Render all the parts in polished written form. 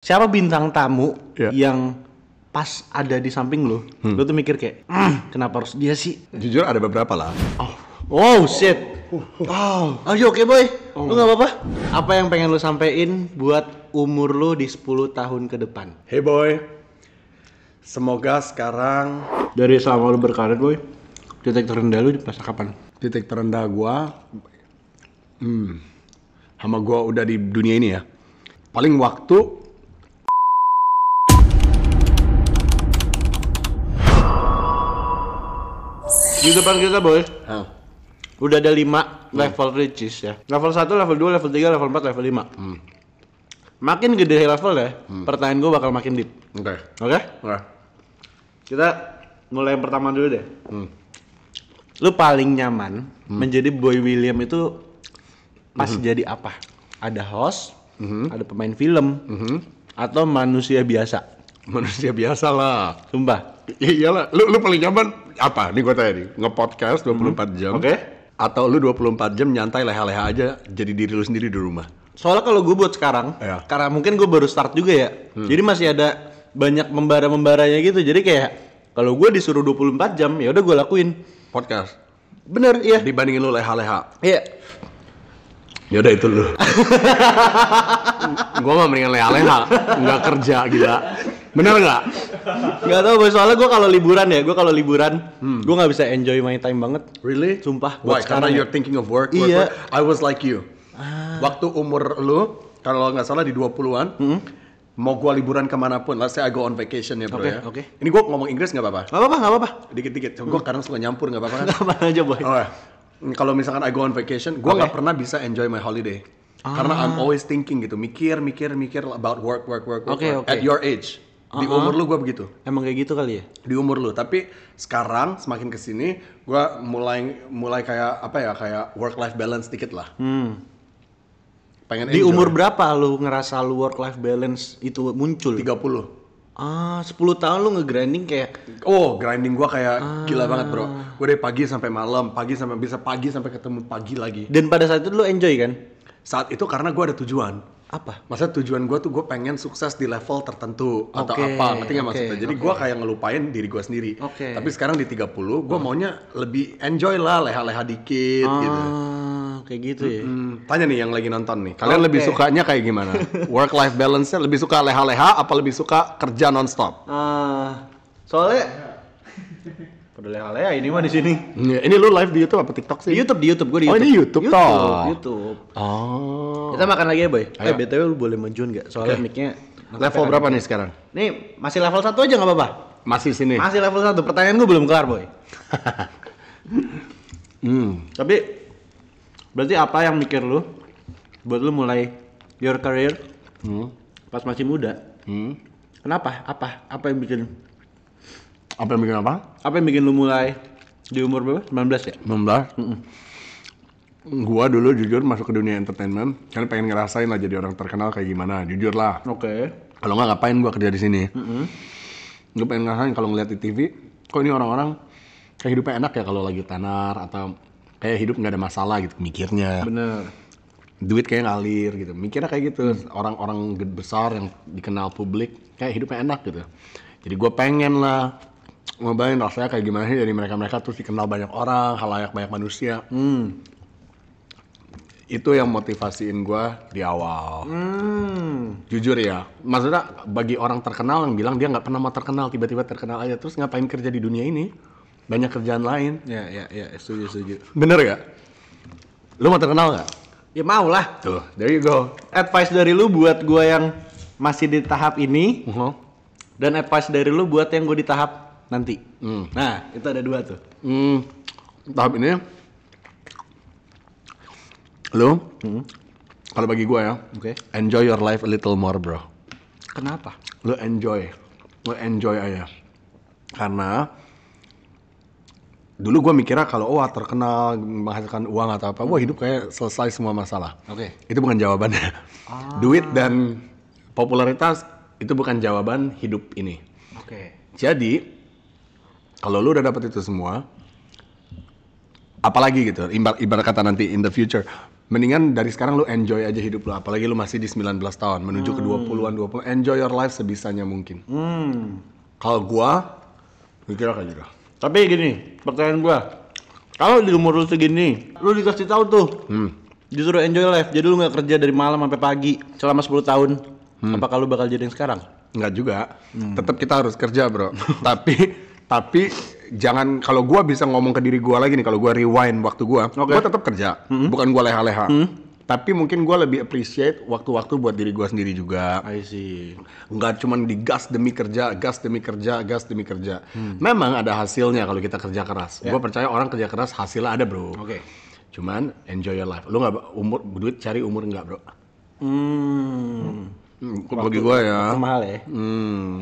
Siapa bintang tamu Ya. yang pas ada di samping lu, lu tuh mikir kayak, kenapa harus dia sih? Jujur ada beberapa lah. Oh shit. Oh, you oke boy? Lu nggak apa-apa? Apa yang pengen lu sampein buat umur lu di 10 tahun ke depan? Hey boy, semoga sekarang Dari selama lu berkarir boy, titik terendah lu pas kapan? titik terendah gua, sama gua udah di dunia ini ya. Paling waktu Di depan kita boy, udah ada 5 level riches ya. Level 1, level 2, level 3, level 4, level 5. Makin gede level ya, pertanyaan gua bakal makin deep. Oke. Oke? Kita mulai yang pertama dulu deh. Lu paling nyaman menjadi Boy William itu pas jadi apa? Ada host, ada pemain film, atau manusia biasa? Manusia biasa lah. Sumpah. Iyalah, lu paling nyaman apa? Nih gua tanya nih, nge-podcast 24 jam. Oke. Atau lu 24 jam nyantai leha-leha aja jadi diri lu sendiri di rumah. Soalnya kalau gue buat sekarang, Iya. karena mungkin gue baru start juga ya, jadi masih ada banyak membara-membaranya gitu. Jadi kayak kalau gue disuruh 24 jam, ya udah gue lakuin. Podcast. Bener, iya. Dibandingin lu leha-leha. Iya. Ya udah itu lu. Gua mah mendingan leha-leha, nggak kerja gila. Bener nggak? Gak tau boy, soalnya gue kalau liburan ya, gue gue nggak bisa enjoy my time banget. Really? Sumpah. Why? Buat Karena sekarang you're ya. thinking of work. Iya. I was like you. Waktu umur lu, kalau nggak salah di 20-an, mau gua liburan kemanapun, let's say I go on vacation ya bro Oke, ya. oke. Ini gua ngomong Inggris nggak apa-apa? Gak apa-apa. Dikit-dikit. Gua kadang suka nyampur nggak apa-apa kan? Apa aja boy. Oh, ya. Kalau misalkan I go on vacation, gua nggak pernah bisa enjoy my holiday. Karena I'm always thinking gitu, mikir about work. Oke. At your age, di umur lu gua begitu. Emang kayak gitu kali ya? Di umur lu. Tapi sekarang semakin kesini, gua mulai kayak apa ya, kayak work life balance dikit lah. Pengen Di enjoy. umur berapa lu ngerasa lu work life balance itu muncul? 30. 10 tahun lu nge-grinding kayak Oh, grinding gua kayak gila banget, bro. Gua dari pagi sampai malam, pagi sampai ketemu pagi lagi. dan pada saat itu lu enjoy kan? Saat itu karena gua ada tujuan. Apa? Maksudnya tujuan gue tuh gue pengen sukses di level tertentu atau Oke, apa, ngerti nggak oke, maksudnya? Jadi gue kayak ngelupain diri gue sendiri. Oke. Tapi sekarang di 30, gue maunya lebih enjoy lah, leha-leha dikit gitu. Kayak gitu ya. Tanya nih yang lagi nonton nih, kalian Oke. lebih sukanya kayak gimana? Work life balance-nya lebih suka leha-leha apa lebih suka kerja nonstop? Soalnya pada leha-leha ini mah di sini. Ini lu live di YouTube apa TikTok sih? Di YouTube gue di Oh, YouTube. ini YouTube toh. YouTube. Oh. Kita makan lagi ya, Boy. Ayo. BTW lu boleh majuin enggak? Soalnya Oke. mic-nya Level berapa nih sekarang? Nih, masih level 1 aja enggak apa-apa. Masih sini. Masih level 1. Pertanyaan gue belum kelar, Boy. Tapi berarti apa yang mikir lu buat lu mulai your career pas masih muda? Kenapa? Apa yang bikin Apa yang bikin apa? Apa yang bikin lu mulai di umur berapa? 19 ya? 19. Gua dulu jujur masuk ke dunia entertainment karena pengen ngerasain lah jadi orang terkenal kayak gimana, jujur lah. Oke. Kalau nggak ngapain gua kerja di sini. Gua pengen ngerasain kalau ngeliat di TV, kok ini orang-orang kayak hidupnya enak ya kalau lagi tenar atau kayak hidup nggak ada masalah gitu mikirnya. Bener. Duit kayak ngalir gitu. Mikirnya kayak gitu. Orang-orang besar yang dikenal publik kayak hidupnya enak gitu. Jadi gua pengen lah ngobain rasanya kayak gimana sih dari mereka terus dikenal banyak orang, halayak banyak manusia. Itu yang motivasiin gua di awal. Jujur ya, maksudnya bagi orang terkenal yang bilang dia nggak pernah mau terkenal, tiba-tiba terkenal aja, terus ngapain kerja di dunia ini? Banyak kerjaan lain. Ya, setuju. Bener gak? Lu mau terkenal nggak? Ya mau lah. Tuh, there you go. Advice dari lu buat gua yang masih di tahap ini dan advice dari lu buat yang gua di tahap nanti. Nah, itu ada 2 tuh. Tahap ini, lu, kalau bagi gua ya, Oke. enjoy your life a little more, bro. Kenapa? Lu enjoy aja. Karena dulu gue mikirnya kalau terkenal menghasilkan uang atau apa, hidup kayak selesai semua masalah. Oke. Itu bukan jawabannya. Duit dan popularitas itu bukan jawaban hidup ini. Oke. Jadi kalau lu udah dapet itu semua, apalagi gitu, ibarat kata nanti in the future, Mendingan dari sekarang lu enjoy aja hidup lu, apalagi lu masih di 19 tahun menuju ke 20-an, 20. Enjoy your life sebisanya mungkin. Kalau gua mikirnya kayak gitu. Tapi gini, pertanyaan gua. Kalau di umur lu segini, lu dikasih tahu tuh. Disuruh enjoy life, jadi lu nggak kerja dari malam sampai pagi selama 10 tahun. Apakah lu bakal jadi yang sekarang? Enggak juga. Tetap kita harus kerja, bro. tapi jangan, kalau gua bisa ngomong ke diri gua lagi nih, kalau gua rewind waktu gua tetap kerja. Bukan gua leha-leha. Tapi mungkin gua lebih appreciate waktu-waktu buat diri gua sendiri juga. I see. Enggak cuma digas demi kerja, gas demi kerja. Memang ada hasilnya kalau kita kerja keras. Gua percaya orang kerja keras hasilnya ada, bro. Oke. Cuman enjoy your life. Lu nggak duit cari umur enggak, bro. Bagi gua ya. Mahal ya.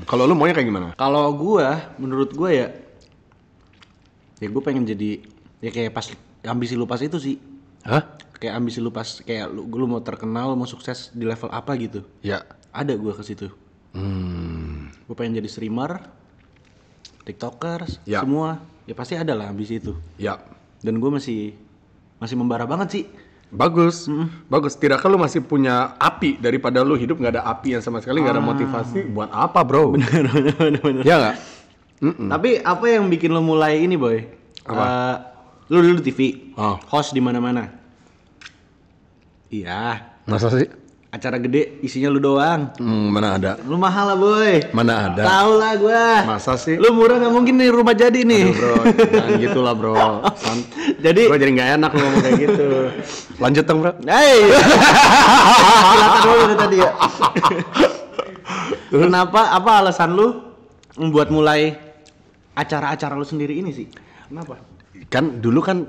Kalau lu maunya kayak gimana? Kalau gua, menurut gua ya gua pengen jadi ya kayak pas ambisi lu pas itu sih. Hah? Kayak ambisi lu pas kayak lu mau terkenal, lu mau sukses di level apa gitu. Ya. Ada gua ke situ. Gua pengen jadi streamer, tiktokers, Ya. semua. Ya pasti ada lah ambisi itu. Ya. Dan gua masih membara banget sih. Bagus. Tidakkah lu masih punya api daripada lu hidup nggak ada api yang sama sekali, nggak ada motivasi? Buat apa, bro? Bener. Ya nggak? Tapi apa yang bikin lo mulai ini, Boy? Apa? Lu dulu TV, Oh. host di mana-mana. Iya, Masa sih? acara gede isinya lu doang. Mana ada? Lu mahal lah, Boy. Mana ada? Tahu lah gua. Masa sih? Lu murah nggak mungkin nih rumah jadi nih. Aduh, bro, jangan gitu lah, bro. Jadi Gue jadi nggak enak lu ngomong kayak gitu. Lanjut dong, bro. hey. Silakan dulu dari tadi ya. Kenapa? Apa alasan lu membuat mulai acara-acara lu sendiri ini sih? Kenapa? Kan dulu kan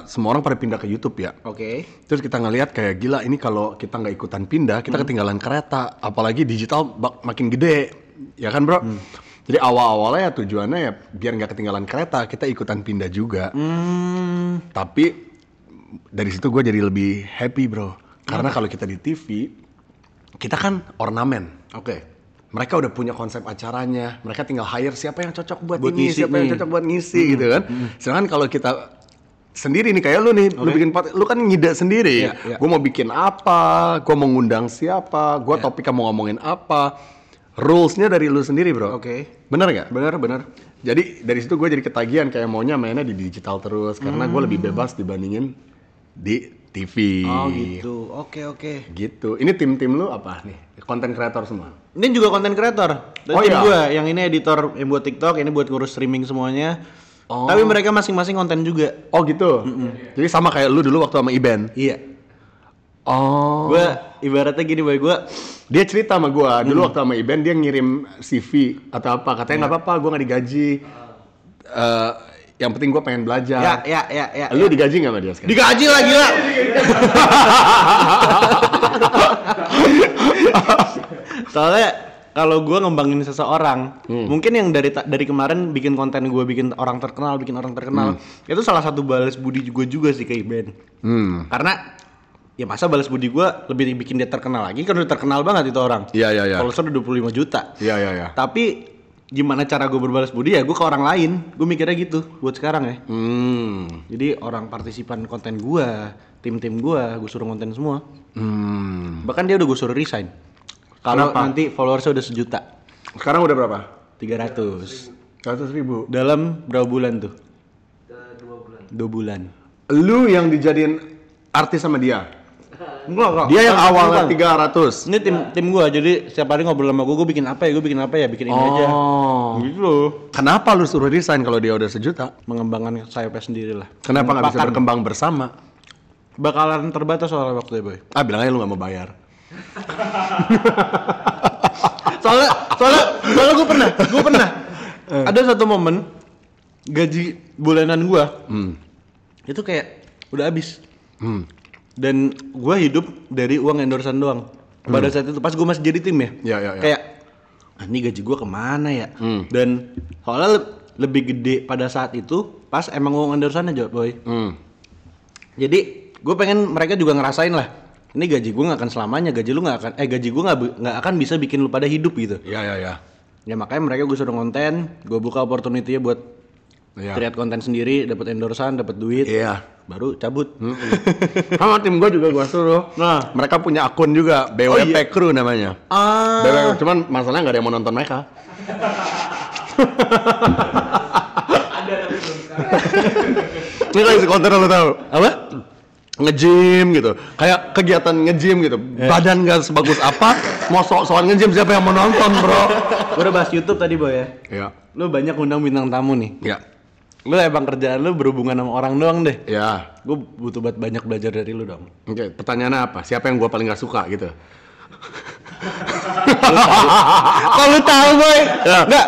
semua orang pada pindah ke YouTube ya. Oke. Terus kita ngelihat kayak gila, ini kalau kita nggak ikutan pindah, kita ketinggalan kereta. Apalagi digital makin gede, ya kan, bro? Jadi awal-awalnya ya tujuannya ya biar nggak ketinggalan kereta, kita ikutan pindah juga. Tapi dari situ gue jadi lebih happy, bro. Karena kalau kita di TV, kita kan ornamen. Oke. Mereka udah punya konsep acaranya, mereka tinggal hire siapa yang cocok buat ini, ngisi siapa yang nih. cocok buat ngisi gitu kan. Sedangkan kalau kita sendiri nih kayak lu nih, lu bikin lu kan ngide sendiri. Iya. Gue mau bikin apa, gue mau ngundang siapa, gue topiknya mau ngomongin apa, rules-nya dari lu sendiri, bro. Oke. Bener nggak? Bener. Jadi dari situ gue jadi ketagihan kayak maunya mainnya di digital terus, karena gue lebih bebas dibandingin di TV. Oh gitu. Oke. Gitu. Ini tim-tim lu apa nih? Konten kreator semua? Ini juga konten kreator. Dan Oh, tim iya? gua yang ini editor yang buat TikTok, ini buat ngurus streaming semuanya. Oh. Tapi mereka masing-masing konten juga. Oh gitu? Jadi sama kayak lu dulu waktu sama Iben? Iya. Oh. Gua ibaratnya gini, Boy, gua Dia cerita sama gua, dulu waktu sama Iben dia ngirim CV atau apa, katanya nggak apa-apa, gua nggak digaji. Yang penting gua pengen belajar. ya. Lu digaji nggak sama dia sekarang? Digaji lah gila. Soalnya kalau gue ngembangin seseorang, mungkin yang dari kemarin bikin konten gue bikin orang terkenal, itu salah satu balas budi gue juga sih ke Iben. Karena ya masa balas budi gue lebih bikin dia terkenal lagi, kan udah terkenal banget itu orang. Iya. Followersnya udah 25 juta. Iya. Tapi gimana cara gue berbalas budi ya gue ke orang lain. Gue mikirnya gitu buat sekarang ya. Jadi orang partisipan konten gue, tim-tim gue suruh konten semua. Bahkan dia udah gue suruh resign. Kalau Kenapa? nanti followersnya udah 1 juta. Sekarang udah berapa? 300. 100.000. Dalam berapa bulan tuh? 2 bulan. Lu yang dijadiin artis sama dia? Enggak. Dia yang awalnya Bukan. 300. Ini tim gua, jadi setiap hari ngobrol sama gue bikin apa ya, bikin ini aja. Oh. Gitu. Kenapa lu suruh resign kalau dia udah 1 juta? Mengembangkan sayapnya sendiri lah. Kenapa nggak bisa Bahkan berkembang bersama? bakalan terbatas soalnya waktunya, Boy. Bilangnya lu nggak mau bayar. soalnya gue pernah ada satu momen gaji bulanan gue itu kayak udah habis dan gue hidup dari uang endorsean doang pada saat itu pas gue masih jadi tim ya. Ya. Kayak ini gaji gue kemana ya dan soalnya lebih gede pada saat itu pas emang uang endorseannya, Boy. Jadi gue pengen mereka juga ngerasain lah, ini gaji gue nggak akan selamanya, gaji gue nggak akan bisa bikin lu pada hidup gitu. Ya. Ya makanya mereka gue suruh konten, gue buka opportunity-nya buat Iya. create konten sendiri, dapat endorsean, dapat duit. Iya, baru cabut. Sama tim gue juga gue suruh. Nah, mereka punya akun juga, BWP Crew namanya. BWP, cuman masalahnya nggak ada yang mau nonton mereka. Ada tapi belum sekarang. Ini kayak si konten lo tau? Apa? Nge-gym gitu, kayak kegiatan nge-gym gitu. Badan gak sebagus apa, mau soal nge-gym siapa yang mau nonton bro? Gue udah bahas YouTube tadi boy ya. Iya. Lu banyak undang bintang tamu nih. Iya. Lu emang kerjaan lu berhubungan sama orang doang deh. Iya. Gue butuh banyak belajar dari lu dong. Oke, pertanyaannya apa? Siapa yang gue paling gak suka gitu? Kok lu tahu boy? Ya. Nggak,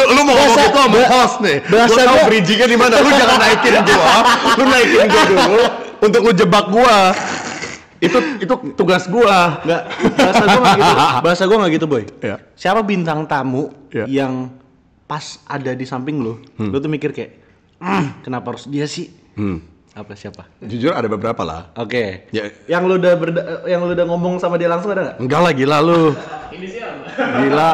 lu mau ngomong gitu sama host nih. Lu tahu bridging-nya di mana? Lu jangan naikin gua. Lu naikin gua dulu untuk lu jebak gua. Itu tugas gua. Enggak, bahasa gua nggak gitu. Bahasa gua nggak gitu boy. Ya. Siapa bintang tamu Ya. yang pas ada di samping lu, lu tuh mikir kayak, kenapa harus dia sih? Apa siapa? Jujur ada beberapa lah. Oke. Ya. Yang lu udah ngomong sama dia langsung ada nggak? Enggak lah, gila lu. Gila.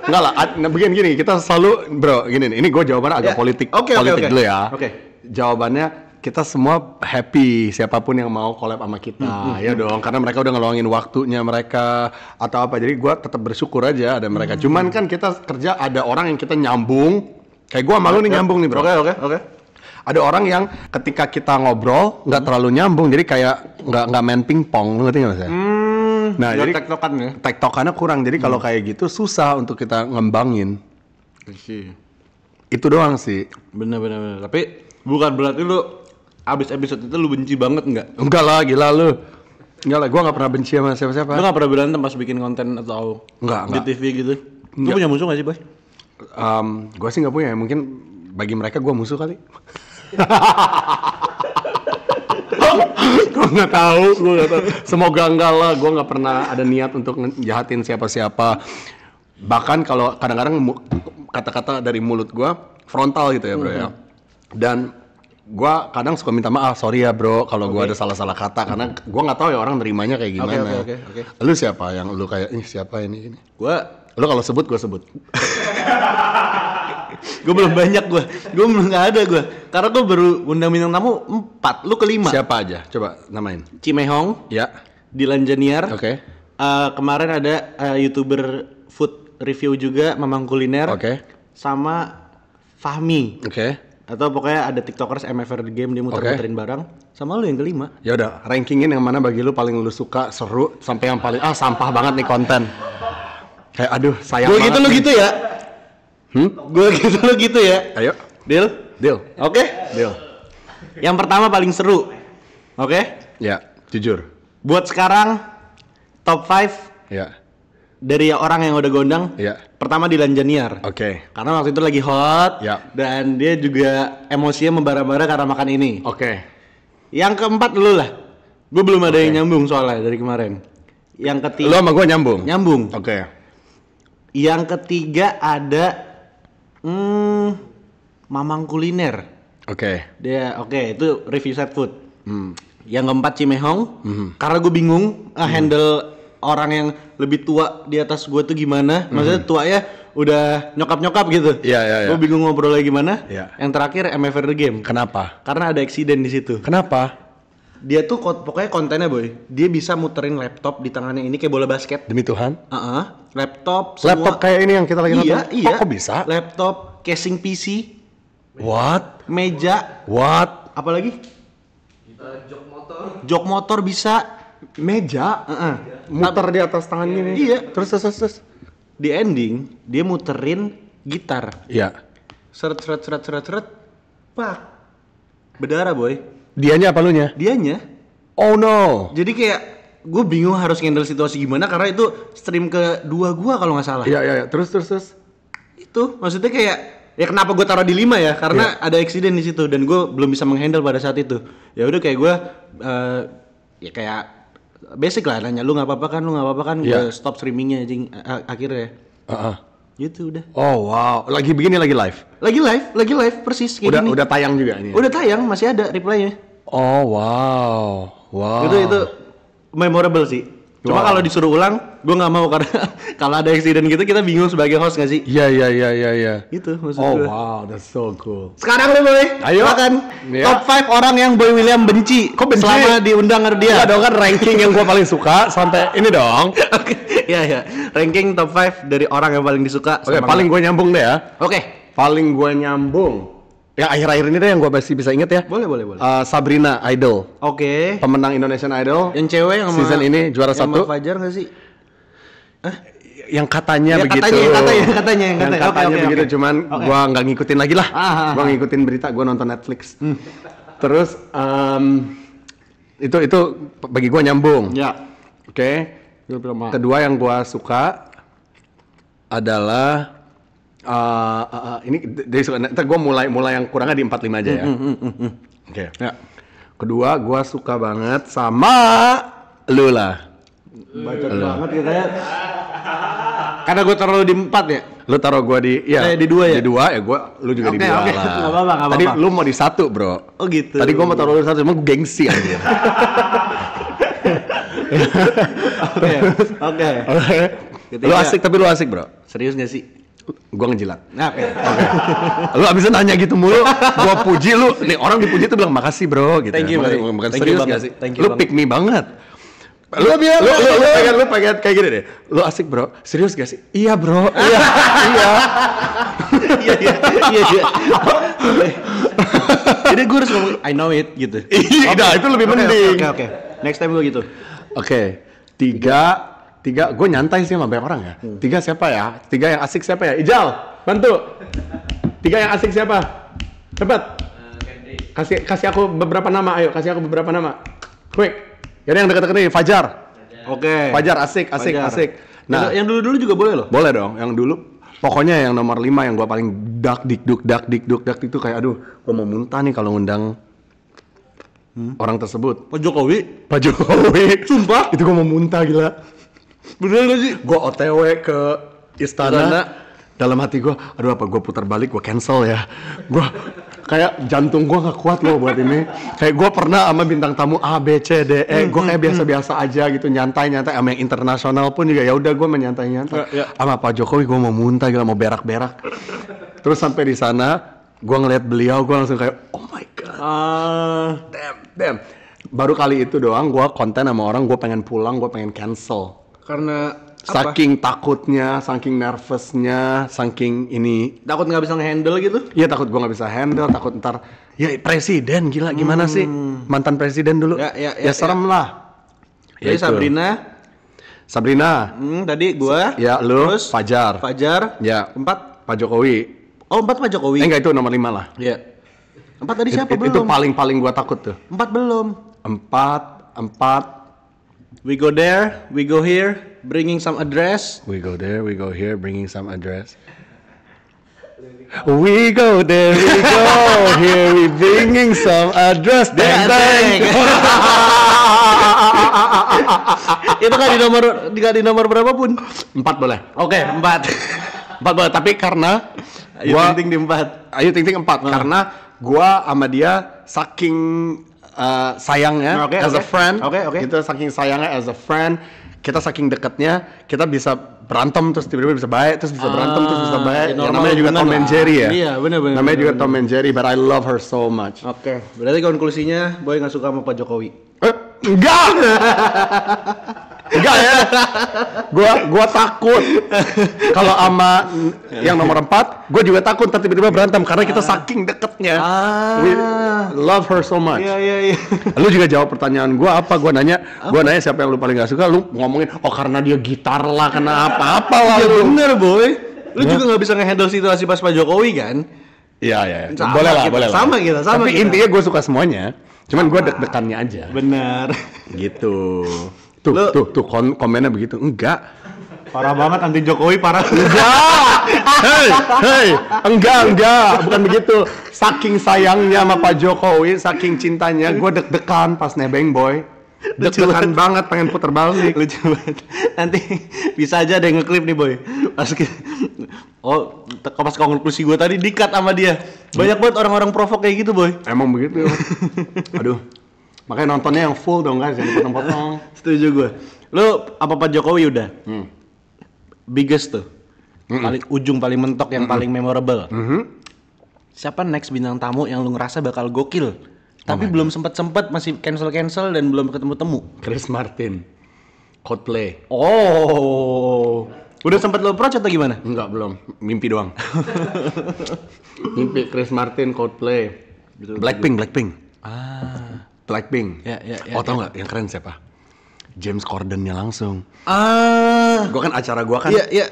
Enggak lah, begini gini, kita selalu bro, gini nih. Ini gue jawabannya agak Ya. politik Oke. dulu ya. Oke. Jawabannya kita semua happy siapapun yang mau collab sama kita. Ya dong, karena mereka udah ngeluangin waktunya mereka atau apa. Jadi gue tetap bersyukur aja ada mereka. Cuman kan kita kerja ada orang yang kita nyambung. Kayak gue sama lu nih nyambung nih, bro. Oke. Ada orang yang ketika kita ngobrol nggak terlalu nyambung, jadi kayak nggak main pingpong, ngerti nggak sih? Nah, jadi tektokan ya. tektokannya kurang, jadi kalau kayak gitu susah untuk kita ngembangin. Itu doang sih. Bener. Tapi bukan berarti lu abis episode itu lu benci banget nggak? Enggak lah, gila lu. Enggak lah, gua nggak pernah benci sama siapa-siapa. Lu nggak pernah berantem pas bikin konten atau Enggak. di TV gitu? Lu punya musuh nggak sih boy? Gua sih nggak punya, mungkin bagi mereka gua musuh kali. Gue nggak tahu. Semoga enggak lah. Gue nggak pernah ada niat untuk ngejahatin siapa-siapa. Bahkan kalau kadang-kadang kata-kata dari mulut gue frontal gitu ya bro ya. Dan gue kadang suka minta maaf, sorry ya bro kalau gue ada salah-salah kata, karena gue nggak tahu ya orang nerimanya kayak gimana. Oke. Lu siapa yang lu kayak siapa ini? Lu kalau sebut gue sebut. Gue belum banyak gue belum nggak ada gue, karena gue baru undang bintang tamu 4, lu kelima. Siapa aja? Coba namain. Cimehong, Ya. Dilan Janiar. Oke. Kemarin ada YouTuber food review juga, Mamang Kuliner. Oke. Sama Fahmi. Oke. Atau pokoknya ada tiktokers MFR The Game, dia muter-muterin barang. Sama lu yang kelima. Ya udah, rankingin yang mana bagi lu paling lu suka, seru, sampai yang paling sampah banget nih konten. Kayak aduh sayang Gue banget. gitu, lu nih. gitu ya? Gue gitu, lu gitu ya? Ayo, Deal? deal. Oke? Deal. Yang pertama paling seru. Oke? Ya, jujur. Buat sekarang top 5 Ya. dari orang yang udah gondang. Ya. Pertama Dilan Janiar. Oke. Karena waktu itu lagi hot. Ya. Dan dia juga emosinya membara-bara karena makan ini. Oke. Yang keempat lu lah. Gue belum ada yang nyambung soalnya dari kemarin. Yang Lu ketiga sama gua nyambung. nyambung. Oke. Yang ketiga ada Mamang Kuliner. Oke. Dia itu review set food. Yang keempat Cimehong. Karena gue bingung handle orang yang lebih tua di atas gue tuh gimana. Maksudnya tuanya udah nyokap-nyokap gitu. Iya. Gue bingung ngobrolnya gimana. Iya. Yang terakhir MFR The Game. Kenapa? Karena ada eksiden di situ. Kenapa? Dia tuh pokoknya kontennya boy. Dia bisa muterin laptop di tangannya ini kayak bola basket. Demi Tuhan. Laptop semua. Laptop kayak ini yang kita lagi nonton. Iya. Kok bisa? Laptop, casing PC, What? meja, What? apalagi? Jok motor bisa. Meja? Muter di atas tangan gini. Iya. Terus. Di ending dia muterin gitar. Iya. Seret. Pak. Berdarah boy. Dianya apa lunya? Dianya. Oh no. Jadi kayak gue bingung harus handle situasi gimana karena itu stream kedua gue kalau nggak salah. Iya. Terus. Itu maksudnya kayak ya kenapa gue taruh di 5 ya? Karena ada eksiden di situ dan gue belum bisa menghandle pada saat itu. Ya udah kayak gue ya kayak basic lah, nanya lu nggak apa-apa kan, gue stop streamingnya anjing akhirnya. Gitu udah. Oh wow, lagi begini lagi live. Lagi live persis kayak gini. Udah tayang juga ini. Udah tayang, masih ada reply-nya. Oh wow. Itu memorable sih. Cuma kalau disuruh ulang Gue nggak mau karena kalau ada accident gitu kita bingung sebagai host nggak sih? Iya. Itu maksud Oh gue. wow, that's so cool. Sekarang lu Boy, Ayo. silakan. Ya. Top 5 orang yang Boy William benci. Kok benci? Selama diundang ke dia. Enggak dong kan ranking yang gue paling suka sampai ini dong. Oke, iya. Ranking top 5 dari orang yang paling disuka. Oke, sama paling gue nyambung deh ya. Oke. Paling gue nyambung. Yang akhir-akhir ini deh yang gue masih bisa inget ya. Boleh. Sabrina Idol. Oke. Pemenang Indonesian Idol. Yang cewek yang sama season ini juara yang 1. sama Fajar nggak sih? Yang katanya Ya, begitu. katanya. Yang katanya Oke. begitu, cuman Oke. gua nggak ngikutin lagi lah. Ah. Gua ngikutin berita, gua nonton Netflix. Terus itu bagi gua nyambung. Ya. Oke. Kedua yang gua suka adalah ini dari suka. Ntar gua mulai yang kurangnya di 45 aja ya. Oke. Ya. Kedua, gua suka banget sama Lula. Bacot banget katanya. Karena gue taruh di 4 ya? Lu taruh gua di di 2 ya? Di 2 ya, lu juga di 2 lah. Nggak apa-apa. Tadi lu mau di 1, Bro. Oh gitu. Tadi gua mau taruh di 1, cuma gua gengsi anjir. Oke. Lu asik tapi lu asik, Bro. Serius gak sih? Gua ngejilat. Oke. Lu abisnya nanya gitu mulu, gua puji lu. Nih orang dipuji tuh bilang makasih, Bro, gitu. Thank you, Makasih, bro. bukan Thank you serius banget. gak sih? Thank you Lu banget. pick me banget. Lu pengen kayak gini deh. Lu asik, Bro. Serius gak sih? Iya, Bro. Iya. Iya. Jadi gue harus ngomong I know it gitu. Iya, itu lebih mending. Oke. Next time gue gitu. Oke, tiga, gue nyantai sih sama banyak orang ya. 3 siapa ya? 3 yang asik siapa ya? Ijal, bantu. 3 yang asik siapa? Cepet. Kasih aku beberapa nama, ayo kasih aku beberapa nama. Quick. Jadi yang deket-deket nih, Fajar. Oke. Fajar asik. Nah, yang dulu-dulu juga boleh loh. Boleh dong, yang dulu. Pokoknya yang nomor 5 yang gue paling dak itu kayak aduh, gue mau muntah nih kalau ngundang orang tersebut. Pak Jokowi. Pak Jokowi. Sumpah. Itu gue mau muntah gila. Bener gak sih? Gue OTW ke istana. Dalam hati gue, aduh apa gue putar balik, gue cancel ya. Gue kayak jantung gue nggak kuat loh buat ini. Kayak gue pernah sama bintang tamu A, B, C, D, E. Gue kayak biasa-biasa aja gitu, nyantai. Sama yang internasional pun juga ya udah gue menyantai. Sama Pak Jokowi gue mau muntah gila, mau berak-berak. Terus sampai di sana, gue ngeliat beliau, gue langsung kayak, oh my god, damn. Baru kali itu doang gue konten sama orang, gue pengen pulang, gue pengen cancel. Karena Saking takutnya, saking nervousnya, saking ini. takut nggak bisa nge-handle gitu? Iya takut gue nggak bisa handle, takut ntar ya presiden gila gimana sih mantan presiden dulu? Ya, serem lah. Jadi Ya, Sabrina. Tadi gua. Ya lu. Terus Fajar. Ya. 4. Pak Jokowi. Oh 4 Pak Jokowi. Enggak itu nomor 5 lah. Iya. 4 tadi siapa belum? Itu paling gue takut tuh. 4 belum. 4. We go there, we go here, bringing some address. We go there, we go here, bringing some address. We go there, we go here, we bringing some address. Deng. Itu kan di nomor berapa pun? 4 boleh. Oke, 4. 4 boleh, tapi karena Ayu Ting Ting di 4. Ayu Ting Ting 4 karena gua sama dia saking sayangnya Oke, as a friend. Oke. Kita saking sayangnya as a friend, kita saking dekatnya, kita bisa berantem terus tiba-tiba bisa baik, terus bisa berantem terus bisa baik. Ya, namanya juga Tom and Jerry ya. Iya, benar. Namanya juga Tom and Jerry, but I love her so much. Oke, berarti konklusinya Boy nggak suka sama Pak Jokowi. Enggak. Enggak ya. Gua takut. Kalau sama yang nomor 4, gua juga takut ntar tiba-tiba berantem karena kita saking deketnya. We love her so much. Iya. Lu juga jawab pertanyaan gua apa? Gua nanya siapa yang lu paling gak suka, lu ngomongin karena dia gitar lah, karena apa-apa lah. Iya bener Boy. Lu juga nggak bisa nge-handle situasi pas Pak Jokowi kan? Iya. Sama Boleh lah, kita, boleh lah. sama kita. Tapi intinya gua suka semuanya. Cuman gua deg-degannya aja. Bener. Gitu. Tuh komennya begitu. Enggak. Parah banget anti Jokowi, parah. Hey, enggak, bukan begitu. Saking sayangnya sama Pak Jokowi, saking cintanya, gue deg-degan pas nebeng Boy. Deg-degan banget, pengen puter balik. Lucu banget. Nanti bisa aja ada yang ngeklip nih Boy. Pas konklusi gue tadi di-cut sama dia. Banyak banget orang-orang provok kayak gitu Boy. Emang begitu. Aduh. Makanya nontonnya yang full dong guys, jangan dipotong-potong. Setuju gue. Lu apa Pak Jokowi udah? Biggest tuh. Paling ujung, paling mentok, yang paling memorable. Siapa next bintang tamu yang lu ngerasa bakal gokil? Tapi belum sempet masih cancel dan belum ketemu-temu. Chris Martin, Coldplay. Oh. Udah sempet lu approach atau gimana? Enggak, belum. Mimpi doang. Mimpi Chris Martin, Coldplay. Blackpink. Blackpink. Ya. Tau nggak yang keren siapa? James Corden-nya langsung. Gua kan acara gua kan. Iya.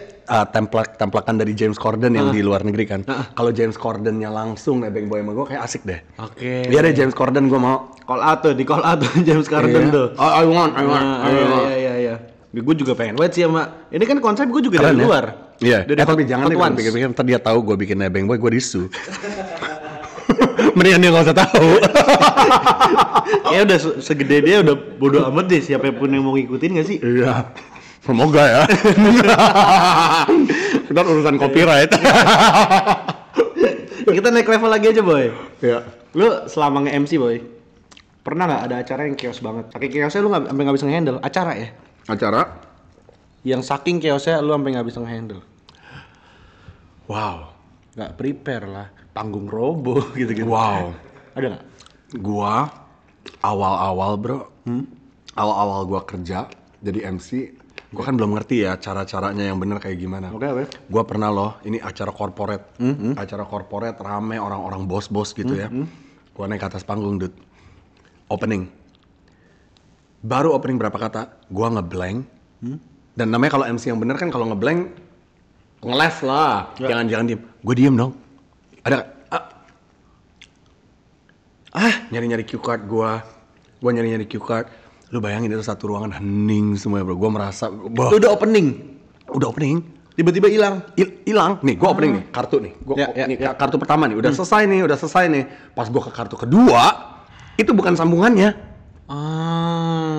Templakan dari James Corden yang di luar negeri kan. Kalau James Corden-nya langsung nebeng boy sama gua kayak asik deh. Oke. Iya deh James Corden gua mau. Call out tuh James Corden tuh. I want. Iya. Gue juga pengen wait sih sama. Ini kan konsep gue juga Keren dari ya? luar. Iya. Tapi jangan deh Once. pikir-pikir ntar dia tahu gue bikin nebeng boy, gue disu. Mendingan dia nggak usah tahu. Ya udah segede dia udah bodo amat deh siapapun yang mau ngikutin gak sih? Iya. Semoga ya. Kita urusan copyright. Kita naik level lagi aja boy. Iya. Lu selama nge-MC boy, pernah nggak ada acara yang chaos banget? Saking chaosnya lu sampai nggak bisa nge-handle acara ya? Acara? Yang saking chaosnya lu sampai nggak bisa nge-handle. Wow. Nggak prepare lah, panggung roboh gitu. Wow. Ada nggak? Gua awal-awal bro, awal-awal gua kerja jadi MC, gua kan belum ngerti ya cara-caranya yang bener kayak gimana. Oke. Gua pernah loh, ini acara corporate, acara corporate rame orang-orang bos-bos gitu ya. Gua naik ke atas panggung, dude. Opening. Baru opening berapa kata, gua ngeblank. Dan namanya kalau MC yang bener kan kalau ngeblank, nge-les lah, jangan diem. Gue diem dong. Ada nyari-nyari cue card gua nyari-nyari cue card. Lu bayangin itu satu ruangan hening semua ya bro. Gua merasa, Itu udah opening. Tiba-tiba hilang. Hilang. Nih, gua opening nih, kartu nih. Kartu pertama nih, udah selesai nih. Pas gua ke kartu kedua, itu bukan sambungannya.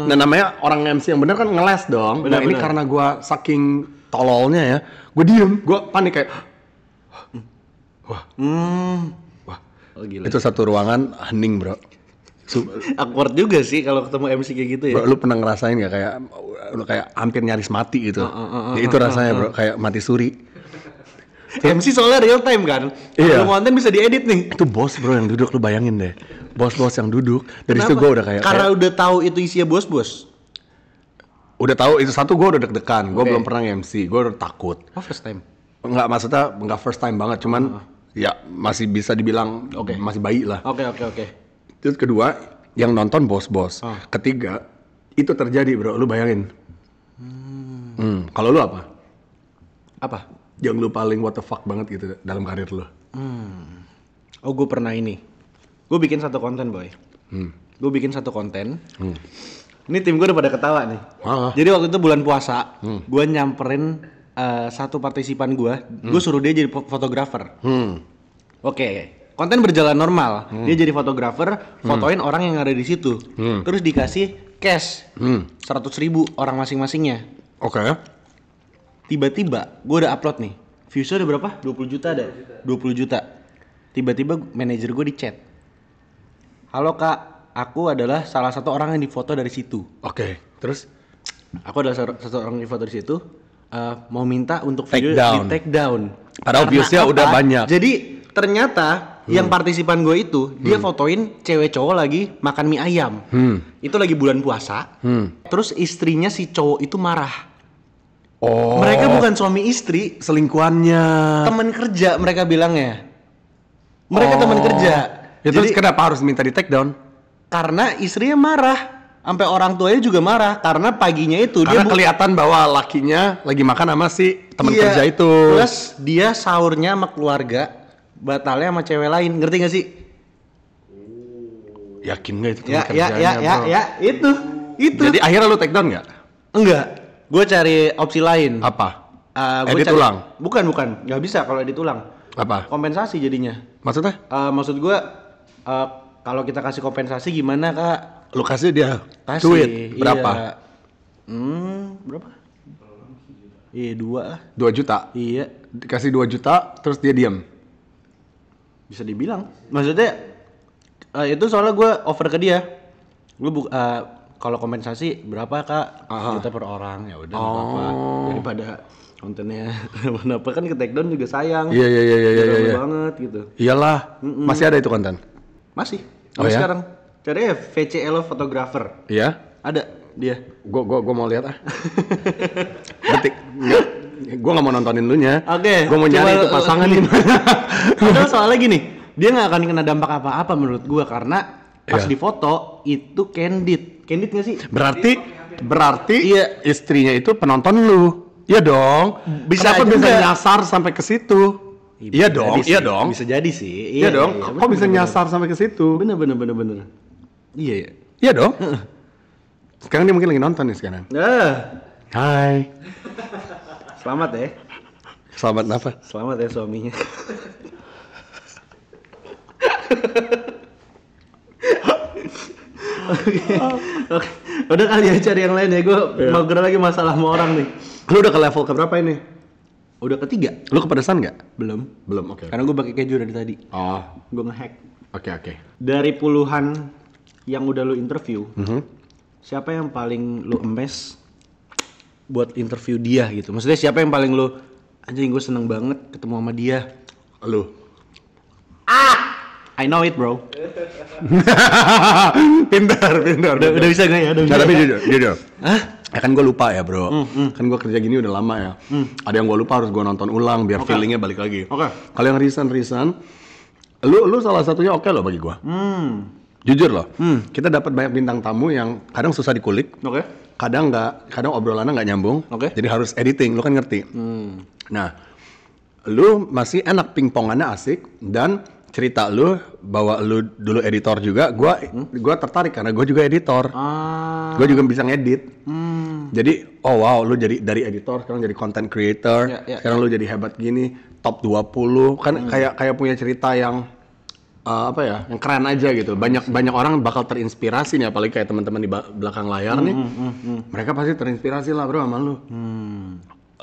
Nah namanya orang MC yang bener kan ngeles dong. Nah ini karena gua saking tololnya ya, gua diem, gua panik kayak, wah. Oh, gila. Itu satu ruangan hening bro. Awkward juga sih kalau ketemu MC kayak gitu ya. Bro, lu pernah ngerasain gak kayak hampir nyaris mati gitu? Ya, itu rasanya bro, kayak mati suri. MC soalnya real time kan. Iya. Kalau konten bisa diedit nih. Itu bos bro yang duduk, lu bayangin deh. Bos-bos yang duduk. Dari situ gue udah Karena udah tahu itu isinya bos-bos. Udah tahu itu satu, gue udah deg-degan. Gue belum pernah MC, gue udah takut. Oh, first time. Enggak, maksudnya enggak first time banget, cuman ya masih bisa dibilang masih bayi lah. Oke. Terus kedua, yang nonton bos-bos. Ketiga, itu terjadi bro, lu bayangin. Kalau lu apa? Apa? Yang lu paling what the fuck banget gitu dalam karir lu? Oh, gue pernah ini. Gue bikin satu konten boy. Ini tim gue udah pada ketawa nih. Jadi waktu itu bulan puasa, gue nyamperin satu partisipan gue suruh dia jadi fotografer. Oke, konten berjalan normal. Dia jadi fotografer, fotoin orang yang ada di situ. Terus dikasih cash 100.000 orang masing-masingnya. Oke. Tiba-tiba gue udah upload nih. Viewsnya udah berapa? 20 juta ada. 20 juta. Tiba-tiba manajer gue di chat. Halo kak, aku adalah salah satu orang yang difoto dari situ. Oke, terus? Aku adalah satu orang yang difoto dari situ. Mau minta untuk video Take di take down. Padahal viewsnya udah banyak. Jadi ternyata yang partisipan gue itu dia fotoin cewek cowok lagi makan mie ayam. Itu lagi bulan puasa. Terus istrinya si cowok itu marah. Oh. Mereka bukan suami istri, selingkuhannya. teman kerja mereka bilangnya. Mereka teman kerja. Ya, terus kenapa harus minta di take down? Karena istrinya marah. Sampai orang tuanya juga marah karena paginya itu Karena dia kelihatan bahwa lakinya lagi makan sama si teman kerja itu. Plus dia sahurnya sama keluarga, batalnya sama cewek lain. Ngerti gak sih? Yakin gak itu teman kerjanya, bro? Ya, itu. Jadi akhirnya lu take down gak? Enggak. Gue cari opsi lain. Apa? Gua Edit ulang? Bukan. Nggak bisa kalau edit ulang. Apa? Kompensasi jadinya. Maksudnya? Maksud gue, kalau kita kasih kompensasi gimana kak? Lu kasih dia Kasih. duit berapa? Iya. Berapa? Iya 2 juta. Iya. Dikasih 2 juta, terus dia diam. Bisa dibilang. Maksudnya itu soalnya gue over ke dia. Kalau kompensasi berapa kak? Juta per orang, ya udah nggak apa-apa. Daripada kontennya kenapa kan ke take down juga sayang. Iya. Terlalu banget gitu. Iyalah, masih ada itu konten? Masih. Oh ya? Sekarang cari ya VCL Photographer. Iya? Ada dia. Gua mau lihat ah. Detik. Gua nggak mau nontonin lu nya. Oke. Gua mau nyari itu pasangan nih. Padahal soalnya gini, dia nggak akan kena dampak apa-apa menurut gua karena pas di foto itu candid nggak sih? Berarti iya. istrinya itu penonton lu. Iya dong. Kenapa bisa nyasar sampai ke situ? Iya dong. Bisa jadi sih. Iya dong. Kok bisa nyasar sampai ke situ? Bener. Iya ya. Iya dong. Sekarang dia mungkin lagi nonton nih sekarang. Hai. Selamat ya. Selamat apa? Selamat ya suaminya. Oke. Udah kali ya cari yang lain ya. Gue mau gerak lagi masalah sama orang nih. Lu udah ke level keberapa ini? Udah ketiga. Lu kepedesan nggak? Belum. Oke. Karena gue pakai keju dari tadi. Oh. Gue ngehack. Oke. Dari puluhan yang udah lu interview, siapa yang paling lu emes buat interview dia gitu? Maksudnya siapa yang paling lu anjing gue seneng banget ketemu sama dia? Lu. I know it bro. Pintar. Udah bisa gak ya? Tapi jujur. Hah? Ya kan gue lupa ya bro. Kan gue kerja gini udah lama ya. Ada yang gue lupa harus gue nonton ulang biar feelingnya balik lagi. Kalau yang recent, lu salah satunya oke loh bagi gue. Jujur loh. Kita dapat banyak bintang tamu yang kadang susah dikulik. Kadang nggak, kadang obrolannya nggak nyambung. Jadi harus editing. Lu kan ngerti. Nah, lu masih enak pingpongannya asik dan cerita lu bahwa lu dulu editor juga, gua tertarik karena gua juga editor. Gua juga bisa ngedit. Jadi, oh wow, lu jadi dari editor sekarang jadi content creator. Sekarang lu jadi hebat gini, top 20. Kan kayak punya cerita yang yang keren aja gitu. Banyak orang bakal terinspirasi nih, apalagi kayak teman-teman di belakang layar nih. Mereka pasti terinspirasi lah bro sama lu.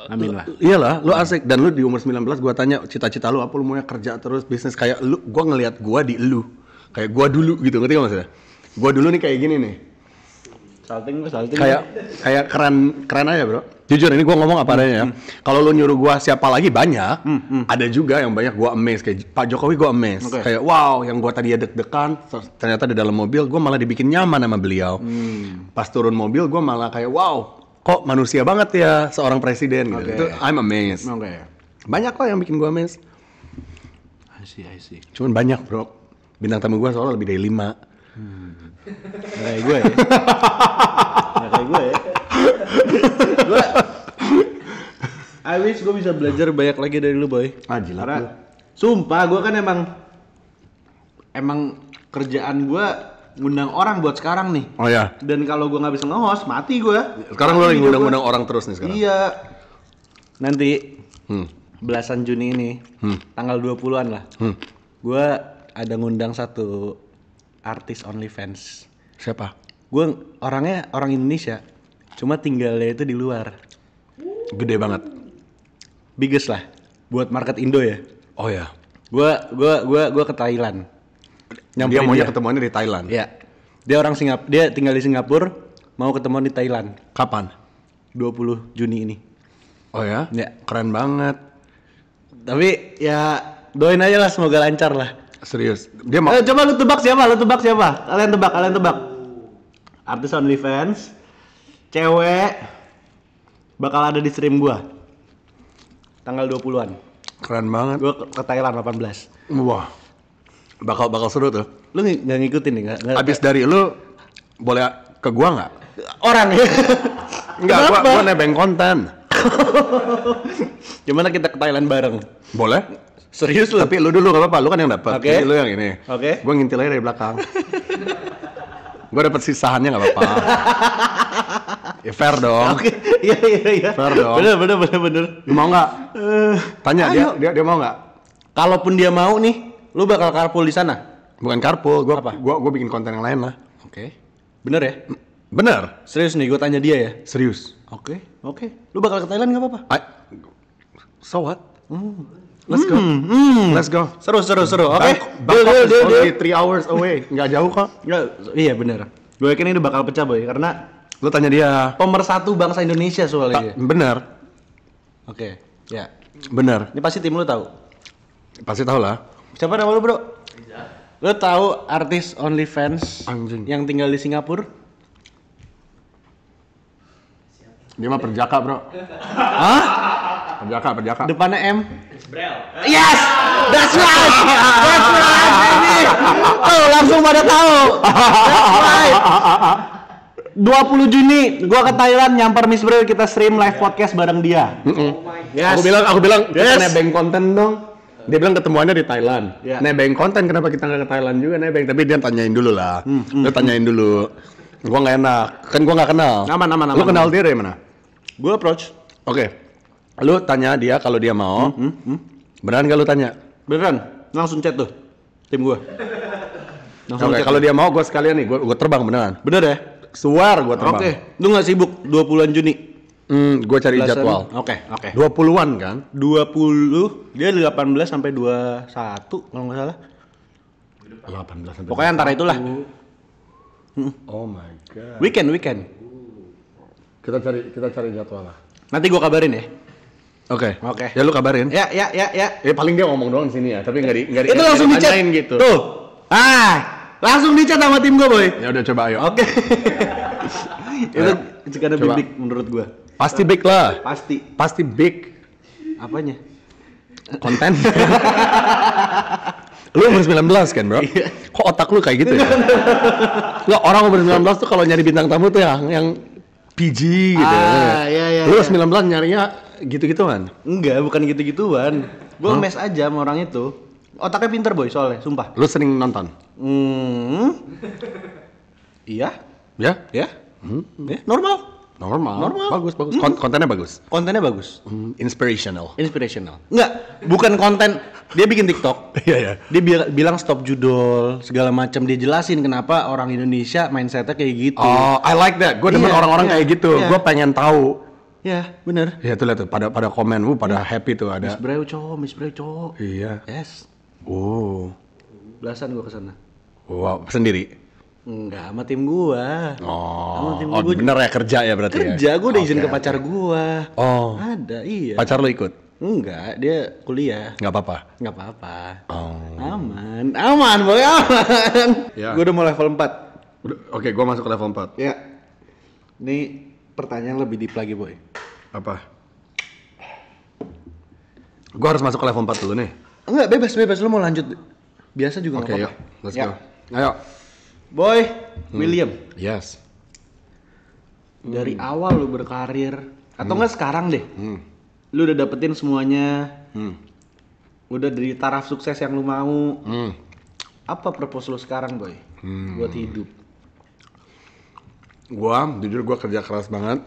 Amin lah. Iyalah, lu asik dan lu di umur 19 gua tanya cita-cita lu apa, lu maunya kerja terus bisnis kayak lu, gua ngelihat gua di lu. Kayak gua dulu gitu, ngerti gak maksudnya? Gua dulu nih kayak gini nih. Salting. Kayak keren aja, bro. Jujur ini gua ngomong apa adanya ya. Kalau lu nyuruh gua siapa lagi banyak, ada juga yang banyak gua amazed kayak Pak Jokowi gua amazed. Kayak wow, yang gua tadi deg-degan ternyata di dalam mobil gua malah dibikin nyaman sama beliau. Pas turun mobil gua malah kayak wow, kok manusia banget ya seorang presiden gitu. Itu I'm amazed. Banyak kok yang bikin gua amazed. I see. Cuman banyak, bro. Bintang tamu gua soalnya lebih dari 5. Kayak gue ya. Kayak gue ya. I wish gue bisa belajar banyak lagi dari lu, boy. Jilat lu. Sumpah, gue kan emang kerjaan gue ngundang orang buat sekarang nih. Oh ya. Dan kalau gue nggak bisa nge-host, mati gue. Sekarang lu lagi ngundang-ngundang orang terus nih sekarang. Iya. Nanti belasan Juni ini, tanggal 20-an lah. Gue ada ngundang satu artis OnlyFans. Siapa? Gue orangnya orang Indonesia, cuma tinggalnya itu di luar. Gede banget. Biggest lah, buat market Indo ya. Oh ya. Gue ke Thailand. Dia maunya ketemuannya di Thailand. Iya. Dia tinggal di Singapura, mau ketemuan di Thailand. Kapan? 20 Juni ini. Oh ya? Ya. Keren banget. Tapi ya doain aja lah, semoga lancar lah. Serius. Dia mau. Coba lu tebak siapa? Kalian tebak. Artis OnlyFans, cewek, bakal ada di stream gua. Tanggal 20-an. Keren banget. Gua ke Thailand 18. Wah. Bakal seru tuh. Lu nggak ngikutin nih? Abis dari lu boleh ke gua nggak? Orang ya? Enggak, gua nebeng konten. Gimana kita ke Thailand bareng? Boleh? Serius lu? Tapi lu dulu gak apa-apa, lu kan yang dapat. Oke. Jadi lu yang ini. Oke. Gua ngintil aja dari belakang. Gua dapat sisahannya gak apa-apa. Ya fair dong. Oke. Iya. Fair dong. Bener. Lu mau nggak? Tanya dia mau nggak? Kalaupun dia mau nih, lu bakal carpool di sana? Bukan carpool, gua bikin konten yang lain lah. Oke. Bener ya? Bener. Serius nih, gua tanya dia ya. Serius. Oke. Lu bakal ke Thailand nggak apa-apa? So what? Let's go. Let's go. Seru. Oke. Bangkok is only 3 hours away. Nggak jauh kok. Iya bener. Gue yakin ini bakal pecah boy, karena Lu tanya dia. pemersatu bangsa Indonesia soalnya. Bener. Oke, ya. Bener. Ini pasti tim lu tahu. Pasti tau lah. Siapa nama lu bro? Lu tahu artis OnlyFans Anjing. yang tinggal di Singapura? Dia mah perjaka bro. Hah? Perjaka. Depannya M. Brel. Yes! That's right! That's right, baby! Tuh, langsung pada tahu. That's right. 20 Juni, gua ke Thailand nyamper Miss Bril, kita stream live podcast bareng dia. Yes. Aku bilang, Yes. kita nebeng konten dong. Dia bilang ketemuannya di Thailand. Yeah. Nebeng konten, kenapa kita nggak ke Thailand juga nebeng? Tapi dia tanyain dulu lah. Dia tanyain dulu. Gua nggak enak, kan gua nggak kenal. Aman. Lu kenal dia dari mana? Gua approach. Oke. Lu tanya dia kalau dia mau. Beneran gak lu tanya? Beneran, langsung chat tuh tim gua. Oke, kalau dia mau gua sekalian nih, gua terbang beneran. Bener ya? Swear gua terbang. Oke. Lu nggak sibuk 20-an Juni? Gua cari Belasan. jadwal. Oke. 20-an kan? 20, dia 18 sampai 21 kalau nggak salah. 18 sampai. Pokoknya antara itulah. Oh my god. Weekend. Kita cari jadwal lah. Nanti gua kabarin ya. Oke. Oke. Ya lu kabarin. Ya. Paling dia ngomong doang di sini ya, tapi nggak Itu langsung dicat ditanyain gitu. Tuh. Langsung dicat sama tim gua, boy. Ya udah coba ayo. Oke. Itu jika ada Coba. big menurut gua. Pasti big lah. Pasti. Big Apanya? konten. Lu umur 19 kan, bro? Kok otak lu kayak gitu ya? Nggak, orang umur 19 tuh kalau nyari bintang tamu tuh yang PG gitu. Iya. Lu 19 nyarinya gitu-gituan. Enggak, bukan gitu-gituan. Gua mes aja sama orang itu. Otaknya pinter, boy, soalnya, sumpah. Lu sering nonton? Iya. Ya? Ya. Normal. Normal. Bagus. Kontennya bagus. Kontennya bagus. Inspirational. Enggak, bukan konten. Dia bikin TikTok. Iya. Dia bilang stop judol, segala macam. Dia jelasin kenapa orang Indonesia mindsetnya kayak gitu. Oh, I like that. Gue demen Iya, orang-orang iya, kayak gitu. iya. Gue pengen tahu. Ya, bener. Ya tuh lihat tuh pada komen, pada happy tuh ada. Miss Breu cowok. Iya. Yes. Oh. Belasan gua kesana. Wow, sendiri. Enggak, sama tim gua. Sama tim Oh, gua. bener ya kerja ya berarti ya. Kerja, gua udah izin Oke, ke pacar gua. Oh. Ada, iya. Pacar lo ikut? Enggak, dia kuliah. Nggak apa-apa. Nggak apa-apa. Oh. Aman, boy, aman. Ya. Gua udah mau level 4. Oke, gue masuk ke level 4. Ya. Ini pertanyaan lebih deep lagi, boy. Apa? Gue harus masuk ke level 4 dulu nih. Enggak, bebas. Lu mau lanjut. Biasa juga Oke, nggak yuk. apa-apa. Let's Ya. go. Ayo. Boy, William. Yes. Dari awal lu berkarir atau enggak sekarang deh. Lu udah dapetin semuanya. Udah dari taraf sukses yang lu mau. Apa purpose lu sekarang, boy? Buat hidup. Jujur gue kerja keras banget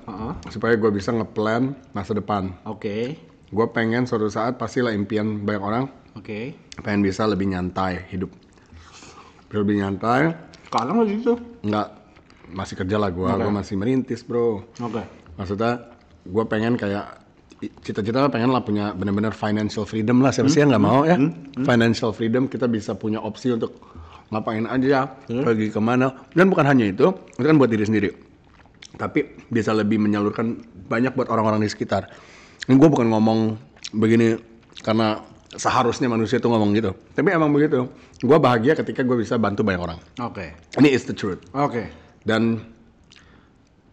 supaya gue bisa ngeplan masa depan. Oke. Gue pengen suatu saat pastilah impian banyak orang, Oke. pengen bisa lebih nyantai hidup. Lebih nyantai, Sekarang lagi gitu. nggak masih kerja lah gue masih merintis bro. Oke. Maksudnya gue pengen kayak cita-cita pengen lah punya benar-benar financial freedom lah, siapa sih yang nggak mau ya? Financial freedom, kita bisa punya opsi untuk ngapain aja, pergi kemana, dan bukan hanya itu kan buat diri sendiri, tapi bisa lebih menyalurkan banyak buat orang-orang di sekitar. Ini gue bukan ngomong begini karena seharusnya manusia tuh ngomong gitu, tapi emang begitu. Gue bahagia ketika gue bisa bantu banyak orang. Oke. Ini is the truth. Oke. Dan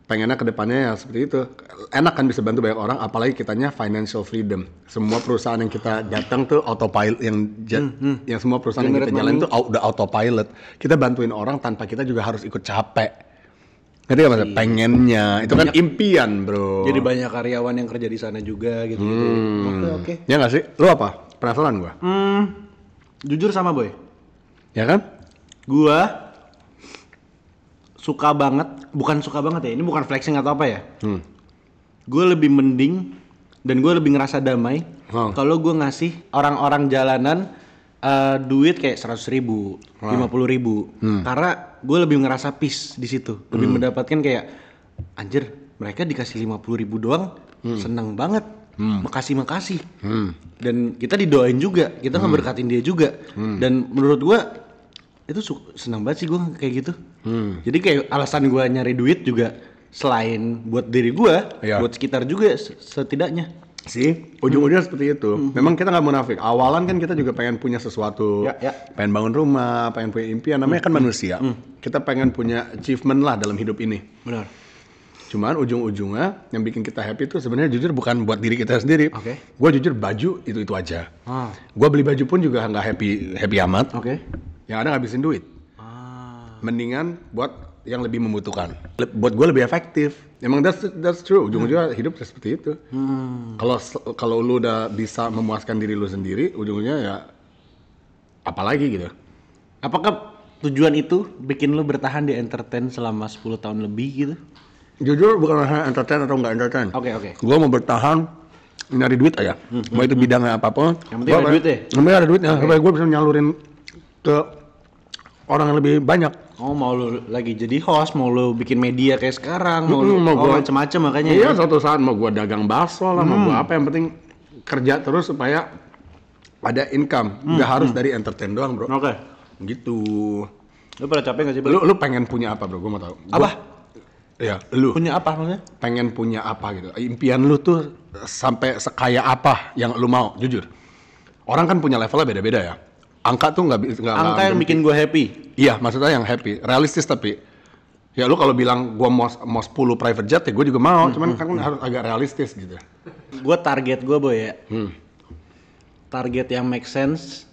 pengennya kedepannya ya seperti itu. Enak kan bisa bantu banyak orang, apalagi kitanya financial freedom. Semua perusahaan yang kita datang tuh autopilot, yang semua perusahaan yang kita jalan tuh udah autopilot. Kita bantuin orang tanpa kita juga harus ikut capek. Ngerti gak maksudnya? Pengennya, itu kan impian bro. Jadi banyak karyawan yang kerja di sana juga gitu. Oke. Ya nggak sih? Lu apa? Penasaran gua. Jujur sama boy. Ya kan? Gua suka banget, bukan suka banget ya, ini bukan flexing atau apa ya. Gue lebih mending dan gue lebih ngerasa damai kalau gue ngasih orang-orang jalanan duit kayak 100.000, 50.000, karena gue lebih ngerasa peace di situ, lebih mendapatkan kayak anjir mereka dikasih 50.000 doang, seneng banget, makasih, dan kita didoain juga, kita ngeberkatin dia juga, dan menurut gue senang banget sih gue kayak gitu. Jadi kayak alasan gue nyari duit juga selain buat diri gue, buat sekitar juga setidaknya. Sih, ujung-ujungnya seperti itu. Memang kita nggak munafik. Awalan kan kita juga pengen punya sesuatu, pengen bangun rumah, pengen punya impian. Namanya kan manusia. Kita pengen punya achievement lah dalam hidup ini. Benar. Cuman ujung-ujungnya yang bikin kita happy itu sebenarnya jujur bukan buat diri kita sendiri. Gue jujur baju itu aja. Gue beli baju pun juga nggak happy amat. Yang ada ngabisin duit. Mendingan buat yang lebih membutuhkan. Buat gue lebih efektif. Emang that's true. Ujung-ujungnya hidup seperti itu. Kalau lu udah bisa memuaskan diri lu sendiri, ujung-ujungnya ya apalagi gitu. Apakah tujuan itu bikin lu bertahan di entertain selama 10 tahun lebih gitu? Jujur bukan masalah entertain atau nggak entertain. Oke. Gue mau bertahan nyari duit aja. Mau itu bidangnya apapun. Yang penting ada duit ya? Yang penting ada duitnya. Supaya gue bisa nyalurin ke orang yang lebih banyak. Oh, mau lu lagi jadi host, mau lu bikin media kayak sekarang, mau gua macam-macam makanya. Iya, suatu saat mau gue dagang bakso lah, mau gue apa, yang penting kerja terus supaya ada income. Nggak harus dari entertain doang, bro. Gitu. Lu pada capek nggak sih, bro? Lu pengen punya apa, bro? Gue mau tahu. Apa? Iya, lu. Punya apa maksudnya? Pengen punya apa gitu. Impian lu tuh sampai sekaya apa yang lu mau, jujur. Orang kan punya levelnya beda-beda ya. Angka tuh nggak angka yang bikin gue happy. Iya, maksudnya yang happy, realistis tapi. Ya lu kalau bilang gue mau 10 private jet ya gue juga mau, cuman kan harus agak realistis gitu. Gue target gue boy ya. Target yang make sense,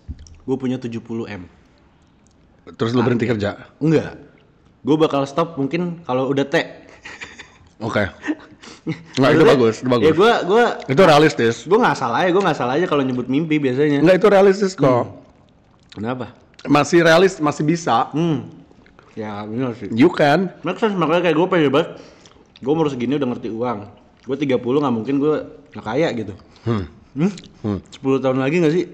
gue punya 70 M. Terus lu berhenti kerja? Enggak. Gue bakal stop mungkin kalau udah T. Oke. Nggak, itu bagus. Ya gue itu realistis. Gue nggak salah aja kalau nyebut mimpi biasanya. Nggak, itu realistis kok. Kenapa? Masih realis, masih bisa. Ya benar sih. You can. Make sense, makanya kayak gue pengen banget. Gue umur segini udah ngerti uang. Gue 30 nggak mungkin gue nggak kaya gitu. 10 tahun lagi nggak sih?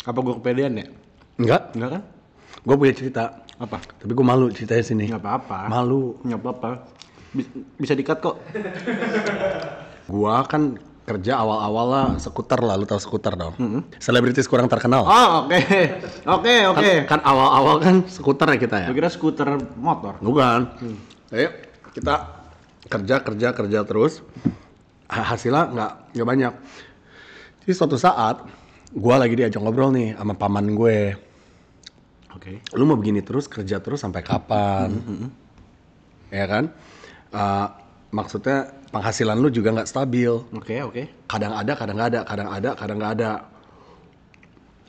Apa gue kepedean ya? Enggak kan? Gue punya cerita. Apa? Tapi gue malu ceritanya sini. Nggak apa-apa. Malu. Nggak apa-apa. Bisa di-cut kok. Gua kan kerja awal-awal lah skuter lah, lu tahu skuter dong. Selebritis kurang terkenal. Oh, oke. Kan awal-awal kan skuter ya kita ya. Gue kira skuter motor. Bukan. Ayo kita kerja terus. Hasilnya nggak banyak. Jadi suatu saat gua lagi diajak ngobrol nih sama paman gue. Lu mau begini terus, kerja terus sampai kapan? Ya kan? Maksudnya penghasilan lu juga nggak stabil. Oke. Kadang ada, kadang nggak ada.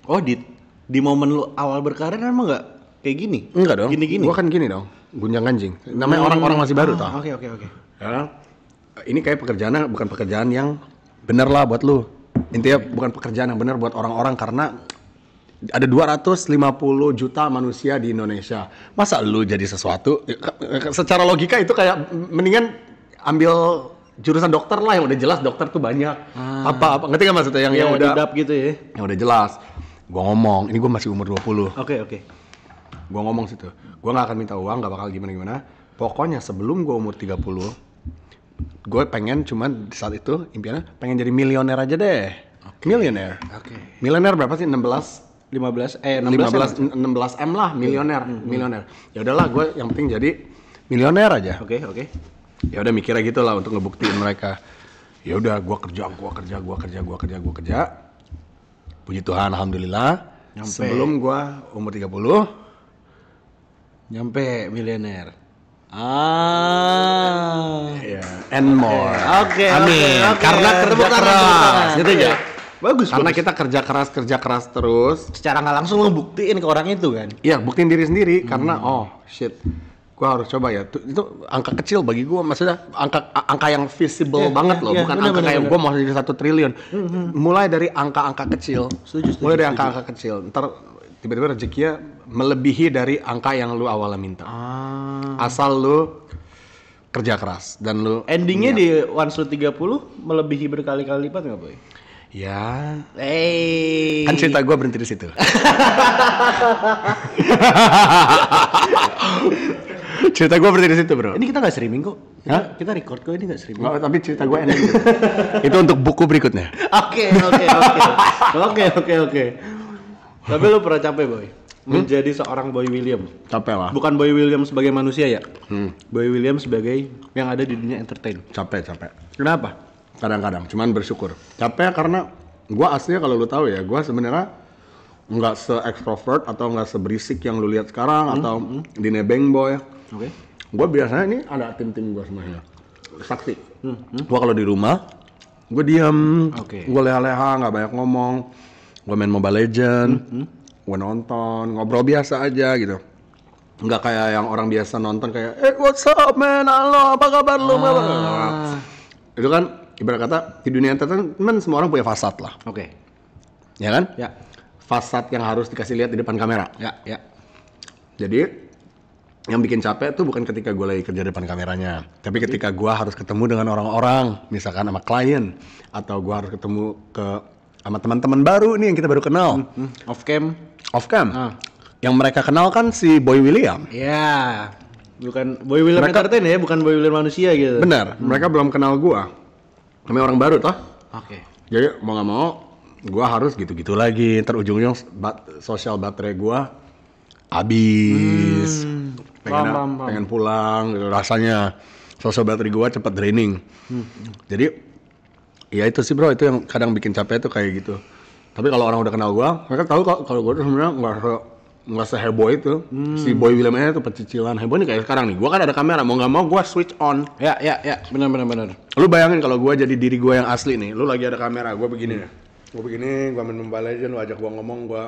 Oh, di momen lu awal berkarir emang nggak kayak gini? Enggak dong. Gini. Gua kan gini dong, gunjang ganjing. Namanya orang-orang masih baru tau. Oke. Ya, ini kayak pekerjaan bukan pekerjaan yang bener lah buat lu. Intinya bukan pekerjaan yang bener buat orang-orang karena ada 250 juta manusia di Indonesia. Masa lu jadi sesuatu? Secara logika itu kayak mendingan ambil jurusan dokter lah, yang udah jelas dokter tuh banyak. Apa ngerti gak maksudnya yang udah didap gitu ya. Yang udah jelas. Gua ngomong, ini gua masih umur 20. Oke. Gua ngomong situ. Gua enggak akan minta uang, enggak bakal gimana-gimana. Pokoknya sebelum gua umur 30, gue pengen cuman di saat itu impiannya pengen jadi milioner aja deh. Milioner. Milioner berapa sih? 16 M lah, milioner. Ya udahlah, gue yang penting jadi milioner aja. Oke. Ya udah mikirnya gitu lah untuk ngebuktiin mereka. Ya udah, gue kerja. Puji Tuhan, alhamdulillah. Sebelum gue umur 30 nyampe milioner. Ya, and more. Oke. Amin. Karena kerja keras, gitu ya. Bagus. Karena kita kerja keras terus. Secara nggak langsung ngebuktiin ke orang itu kan. Iya, buktiin diri sendiri karena shit. Gua harus coba ya. Itu angka kecil bagi gua, maksudnya angka yang visible banget loh, bukan angka kayak gua mau jadi 1 triliun. Mulai dari angka-angka kecil. Mulai dari angka-angka kecil. Ntar tiba-tiba rezekinya melebihi dari angka yang lu awalnya minta. Asal lu kerja keras dan lu endingnya di once lu 30 melebihi berkali-kali lipat nggak boy? Ya. Kan cerita gue berhenti di situ. Cerita gue berhenti di situ, bro. Ini kita nggak streaming kok. Kita record kok, ini nggak streaming. Oh, tapi cerita gue enak gitu. Itu untuk buku berikutnya. Oke. Tapi lu pernah capek boy? Menjadi seorang Boy William. Capek lah. Bukan Boy William sebagai manusia ya. Boy William sebagai yang ada di dunia entertain. Capek. Kenapa? Kadang-kadang, cuman bersyukur. Capek karena gua aslinya kalau lu tahu ya, gua sebenarnya nggak se-extrovert atau nggak seberisik yang lu lihat sekarang atau di Nebeng Boy. Oke. Gua biasanya ini ada tim-tim gua semuanya. Saksi. Gua kalau di rumah, gua diam, gua leha-leha, nggak banyak ngomong. Gua main Mobile Legend, gua nonton, ngobrol biasa aja gitu. Nggak kayak yang orang biasa nonton kayak, what's up man, halo, apa kabar lu? Itu kan ibarat kata di dunia entertainment semua orang punya fasad lah. Oke. Ya kan? Ya. Fasad yang harus dikasih lihat di depan kamera. Ya. Jadi yang bikin capek tuh bukan ketika gue lagi kerja depan kameranya, tapi ketika gue harus ketemu dengan orang-orang, misalkan sama klien, atau gue harus ketemu sama teman-teman baru nih yang kita baru kenal. Off cam. Yang mereka kenal kan si Boy William. Ya. Bukan Boy William entertain ya, bukan Boy William manusia gitu. Benar, mereka belum kenal gue. Kami orang baru toh. Oke. Jadi mau nggak mau, gue harus gitu-gitu lagi. Ntar ujung-ujung sosial baterai gue habis. Pengen pulang gitu, rasanya sosial baterai gue cepet draining. Jadi ya itu sih bro, itu yang kadang bikin capek tuh kayak gitu. Tapi kalau orang udah kenal gue, mereka tahu kok kalau gue tuh sebenarnya nggak seheboh itu. Si Boy William aja tuh pecicilan. Heboh nih kayak sekarang nih, gue kan ada kamera, mau nggak mau gue switch on. Ya, benar. Lu bayangin kalau gue jadi diri gue yang asli nih, lu lagi ada kamera, gue begini. Gue main Mobile Legends, lu ajak gue ngomong, gue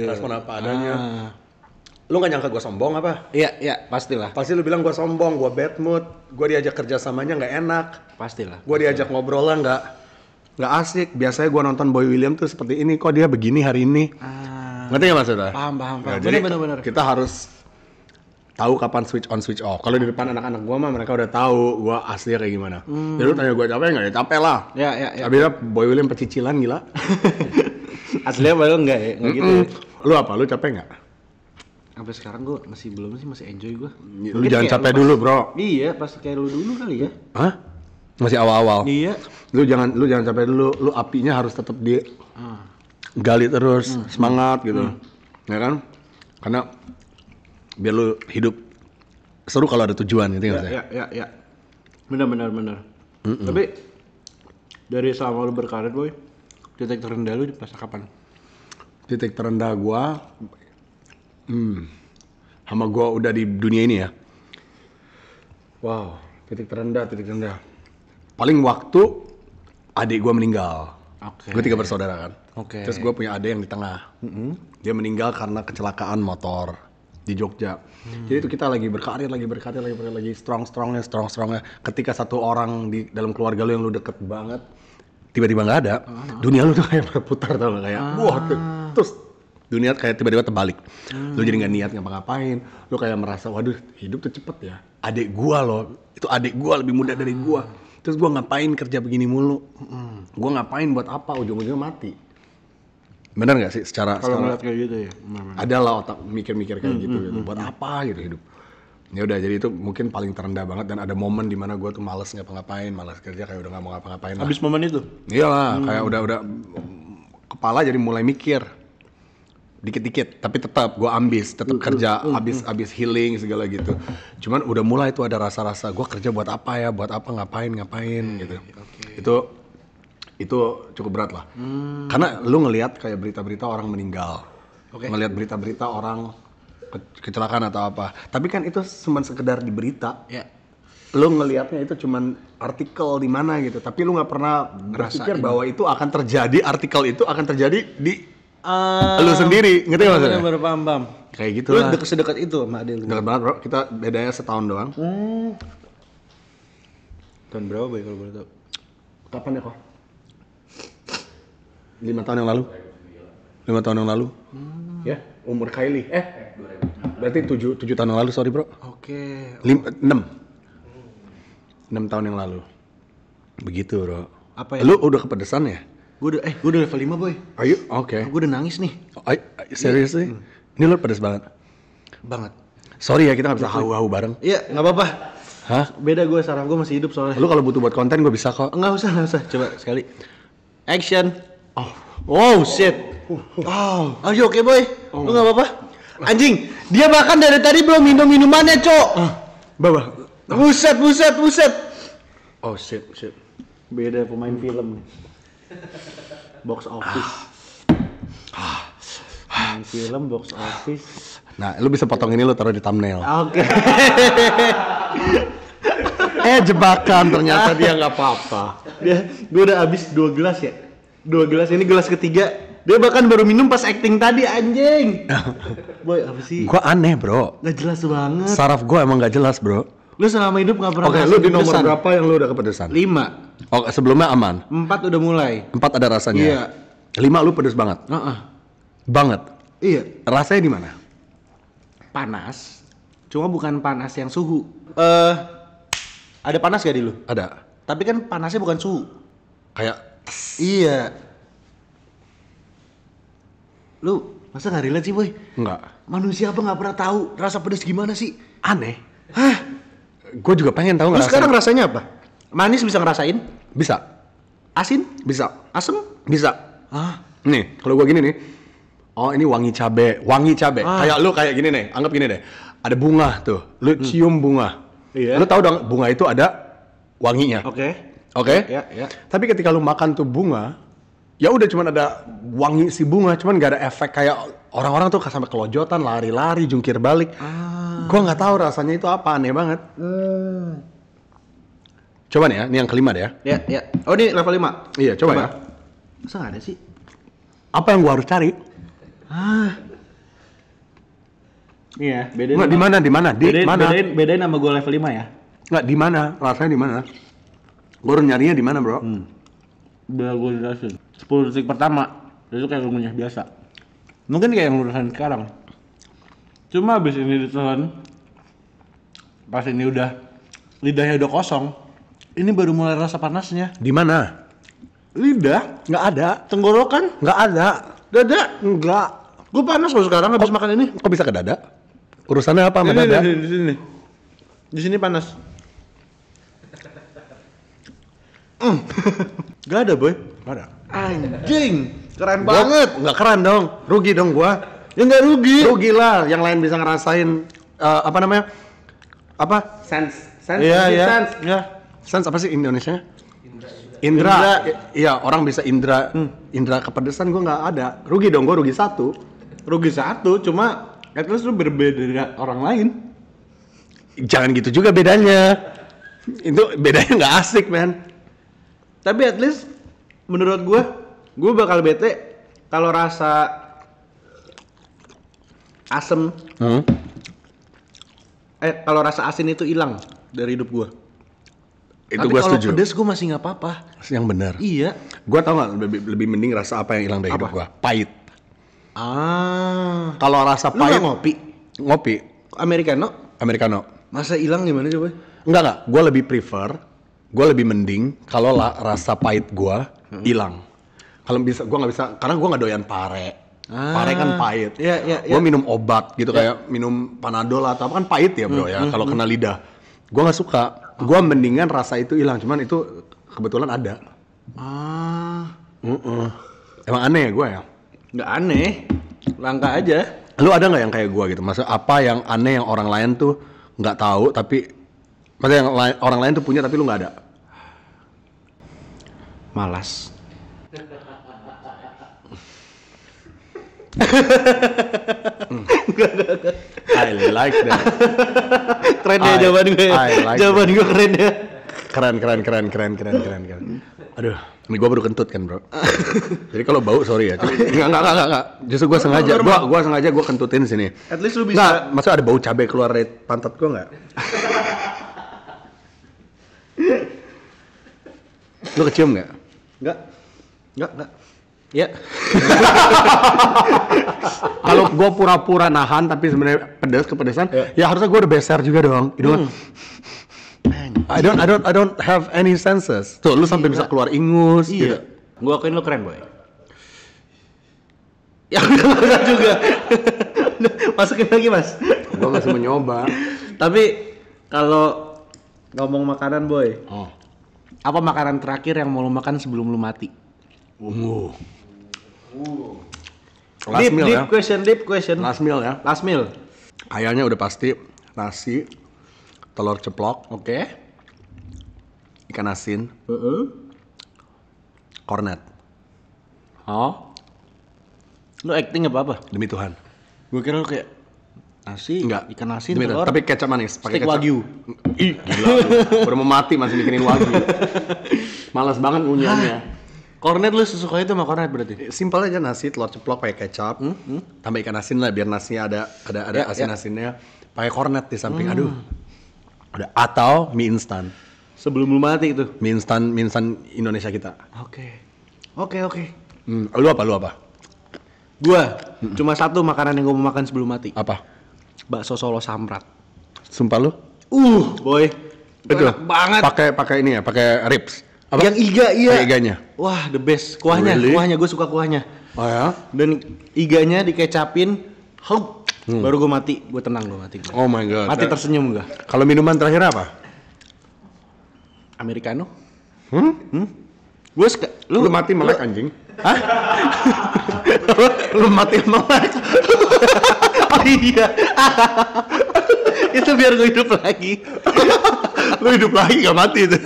respon apa adanya. Lu gak nyangka gue sombong apa? Iya, pastilah. Pasti lu bilang gue sombong, gue bad mood, gue diajak kerjasamanya gak enak. Pastilah. Gue diajak ngobrolnya gak asik. Biasanya gue nonton Boy William tuh seperti ini, kok dia begini hari ini. Ngerti gak maksudnya? Paham. Ya, jadi bener. Kita harus tahu kapan switch on, switch off. Kalau di depan anak-anak gue mah mereka udah tahu gue aslinya kayak gimana. Jadi lu tanya gue capek gak? Ya capek lah. Ya. Abisnya Boy William pecicilan gila. Aslinya padahal enggak ya? Enggak gitu ya? Lu apa? Lu capek gak? Sampai sekarang gue masih enjoy gue. Lu jangan capek dulu bro. Iya, pas kayak lu dulu kali ya. Hah? Masih awal-awal. Iya. Lu jangan capek dulu. Lu apinya harus tetap gali terus, semangat gitu. Ya kan? Karena biar lu hidup seru kalau ada tujuan gitu ya. Ya. Benar. Tapi dari selama lu berkarir boy, titik terendah lu di pas kapan? Titik terendah gua sama gua udah di dunia ini ya. Wow, titik terendah. Paling waktu adik gua meninggal. Oke. Gua 3 bersaudara kan. Oke. Terus gua punya adik yang di tengah. Dia meninggal karena kecelakaan motor di Jogja. Jadi itu kita lagi berkarir, lagi strongnya. Ketika satu orang di dalam keluarga lu yang lu deket banget, tiba-tiba nggak ada, dunia lu tuh kayak berputar tau nggak kayak, wah, terus dunia kayak tiba-tiba terbalik. Lu jadi nggak niat ngapa-ngapain, lu kayak merasa, waduh, hidup tuh cepet ya. Adik gua loh, itu adik gua lebih muda dari gua. Terus gua ngapain kerja begini mulu? Gua ngapain buat apa? Ujung-ujungnya mati. Bener nggak sih secara Kalau ngeliat kayak gitu ya? Ada lah otak mikir-mikir kayak gitu. Buat apa gitu hidup? Ya udah, jadi itu mungkin paling terendah banget, dan ada momen dimana gue tuh males ngapa-ngapain, malas kerja, kayak udah nggak mau ngapa-ngapain lah. Habis momen itu? Iyalah, kayak udah kepala jadi mulai mikir dikit-dikit, tapi tetap gue ambis, tetap kerja, abis healing segala gitu. Cuman udah mulai tuh ada rasa-rasa gue kerja buat apa ya, buat apa, ngapain gitu. Itu cukup berat lah. Karena lu ngelihat kayak berita-berita orang meninggal, ngelihat berita-berita orang kecelakaan atau apa. Tapi kan itu cuma sekedar di berita. Ya. Lu ngelihatnya itu cuman artikel di mana gitu. Tapi lu nggak pernah berpikir bahwa itu akan terjadi, artikel itu akan terjadi di lu sendiri. Ngerti nggak maksudnya? Bener, paham. Kayak gitu Lu lah. sedekat itu sama adil? Dekat banget bro. Kita bedanya setahun doang. Tahun berapa boy kalau boleh tahu? Kapan ya kok? 5 tahun yang lalu. 5 tahun yang lalu. Ya, umur Kylie. Berarti 7 tahun yang lalu, sorry bro. Oke. 6 tahun yang lalu. Begitu bro. Apa ya? Lu udah kepedesan ya? Gue udah level 5 boy. Ayo, oke. Gue udah nangis nih. Seriously? Ini lu pedes banget. Banget. Sorry ya, kita gak bisa hau-hau bareng. Iya, nggak apa-apa. Hah? Beda gue, saraf gue masih hidup soalnya. Lu kalau butuh buat konten gue bisa kok. Nggak usah. Coba sekali. Action. Oh shit. Oh, oke boy. Lu nggak apa-apa? Anjing, dia bahkan dari tadi belum minum minumannya, Cok. Bawah. Buset. Oh shit. Beda pemain film nih. Box office. Pemain film box office. Nah, lu bisa potong ini lu taruh di thumbnail. Oke. Jebakan ternyata dia nggak apa-apa. Gue udah habis 2 gelas ya. 2 gelas, ini gelas ketiga. Dia bahkan baru minum pas acting tadi, anjing. Boy, apa sih? Gua aneh, bro. Nggak jelas banget. Saraf gua emang nggak jelas, bro. Lu selama hidup nggak pernah Oke, ngerasa lu di nomor kepedesan? berapa yang lu udah kepedesan? 5. Oh, sebelumnya aman. 4 udah mulai. 4 ada rasanya. Iya. 5 lu pedes banget. Banget. Iya. Rasanya di mana? Panas. Cuma bukan panas yang suhu. Ada panas gak di lu? Ada. Tapi kan panasnya bukan suhu. Kayak Iya. Lu masa nggak relate sih, boy? enggak. Manusia apa nggak pernah tahu rasa pedas gimana sih? Aneh. Gue juga pengen tahu Lu ngerasain. sekarang rasanya apa? Manis bisa ngerasain? Bisa. Asin? Bisa. Asem? Bisa. Nih, kalau gua gini nih. Oh, ini wangi cabe. Kayak lu kayak gini nih. Anggap gini deh. Ada bunga tuh. Lu cium bunga. Iya. Lu tahu dong bunga itu ada wanginya. Oke. Oke? Ya. Tapi ketika lu makan tuh bunga, ya udah cuman ada wangi si bunga, cuman gak ada efek kayak orang-orang tuh sampai kelojotan, lari-lari, jungkir balik. Gua nggak tahu rasanya itu apa, aneh banget. Coba nih ya, ini yang kelima deh ya. Ya. Oh, ini level 5. Iya, coba ya. Masa nggak ada sih? Apa yang gua harus cari? Iya, bedain. Nggak, di mana? Di mana? Bedain sama gue level 5 ya. Nggak, di mana? Rasanya di mana? Gua harus nyarinya di mana, bro? Udah gue jelasin. 10 detik pertama itu kayak ngunyah biasa. Mungkin kayak yang lu rasain sekarang. Cuma abis ini ditelan, pas ini udah lidahnya udah kosong, ini baru mulai rasa panasnya. Di mana? Lidah, Nggak ada. tenggorokan, Nggak ada. dada. Nggak. Gue panas loh sekarang habis makan ini. Kok bisa ke dada? Urusannya apa sama dada? Di sini. Di sini panas. Gak ada, boy. Nggak ada. Anjing, keren banget. Nggak keren dong. Rugi dong gua. Ya nggak rugi. Rugi lah. Yang lain bisa ngerasain apa namanya? Apa? Sense. Iya. Sense apa sih Indonesianya? Indra. Iya, orang bisa indra. Indra kepedesan gua nggak ada. Rugi dong, gua rugi 1. Rugi 1, cuma at least lu berbeda dari orang lain. Jangan gitu juga bedanya. Itu bedanya nggak asik, man. Tapi at least menurut gue bakal bete kalau rasa asem, kalau rasa asin itu hilang dari hidup gue. Itu Tapi gua kalau setuju. pedes gue masih nggak apa-apa. Yang benar. Iya. Gua tau nggak lebih mending rasa apa yang hilang dari hidup Apa? gua? Pahit. Kalau rasa lu pahit nggak ngopi? Ngopi Americano? Americano. Masa hilang gimana coba? Enggak. Gua lebih prefer, gua lebih mending kalau rasa pahit gua hilang. Kalau bisa, gua nggak bisa, karena gua nggak doyan pare. Pare kan pahit. Iya. Gua minum obat gitu kayak minum Panadol atau apa kan pahit ya bro ya. Kalau kena lidah, gua nggak suka. Gua mendingan rasa itu hilang. Cuman itu kebetulan ada. Emang aneh ya gua ya. Nggak aneh, langka aja. Lu ada nggak yang kayak gua gitu? Maksudnya apa yang aneh yang orang lain tuh nggak tahu tapi maksudnya yang orang lain tuh punya tapi lu nggak ada? Malas. I like that. Keren ya jawaban gue. I like Jawaban gue keren ya. Keren. Aduh, ini gua baru kentut kan bro. Jadi kalau bau sorry ya. Enggak. Justru gua sengaja, gua sengaja gua kentutin sini. At least lu bisa. Nggak, maksudnya ada bau cabai keluar dari pantat gua nggak? Lu kecium nggak? Enggak. Ya. Kalau gua pura-pura nahan tapi sebenarnya kepedesan, ya harusnya gua udah beser juga dong. Hidungan. I don't have any senses. Tuh, lu sampai bisa keluar ingus gitu. Iya. Gua akuin lu keren, boy. Ya udah usah juga. Masukin lagi, Mas. Gua masih mencoba. Tapi kalau ngomong makanan, boy. Oh. Apa makanan terakhir yang mau lu makan sebelum lu mati? Last meal ya. Deep question. Last meal ya. Last meal. Kayaknya udah pasti nasi, telur ceplok, Oke. ikan asin, kornet. Oh. Lu acting apa? Demi Tuhan. Gue kira lu kayak nasi, Enggak. ikan asin, Demi Tuhan. telur. Tapi kecap manis. Pakai steak kecap. wagyu. Ih, gila. Udah mau mati masih bikinin wagyu. Malas banget ngunyahnya. Kornet lu sesuka itu sama kornet berarti? Simpel aja nasi, telur ceplok pakai kecap, tambah ikan asin lah biar nasinya ada Ya, asin-asinnya. Pakai kornet di samping. Aduh. Udah. Atau mie instan. Sebelum lu mati itu. Mie instan Indonesia kita. Oke. Lu apa? Gua cuma satu makanan yang gua mau makan sebelum mati. Apa? Bakso Solo Samrat. Sumpah lu? Boy. Itu Enak banget. Pakai ini ya, pakai ribs. Apa? Yang iga iya. Pakai iganya. Wah, the best. Kuahnya, Really? gue suka kuahnya. Oh ya? Dan iganya dikecapin, baru gue mati. Gue tenang, gue mati. Oh my god. Mati tersenyum gue. Kalau minuman terakhir apa? Americano. Lu mati melek anjing. Hah? Lu mati melek. Oh iya. Itu biar gue hidup lagi. Lu hidup lagi gak mati itu.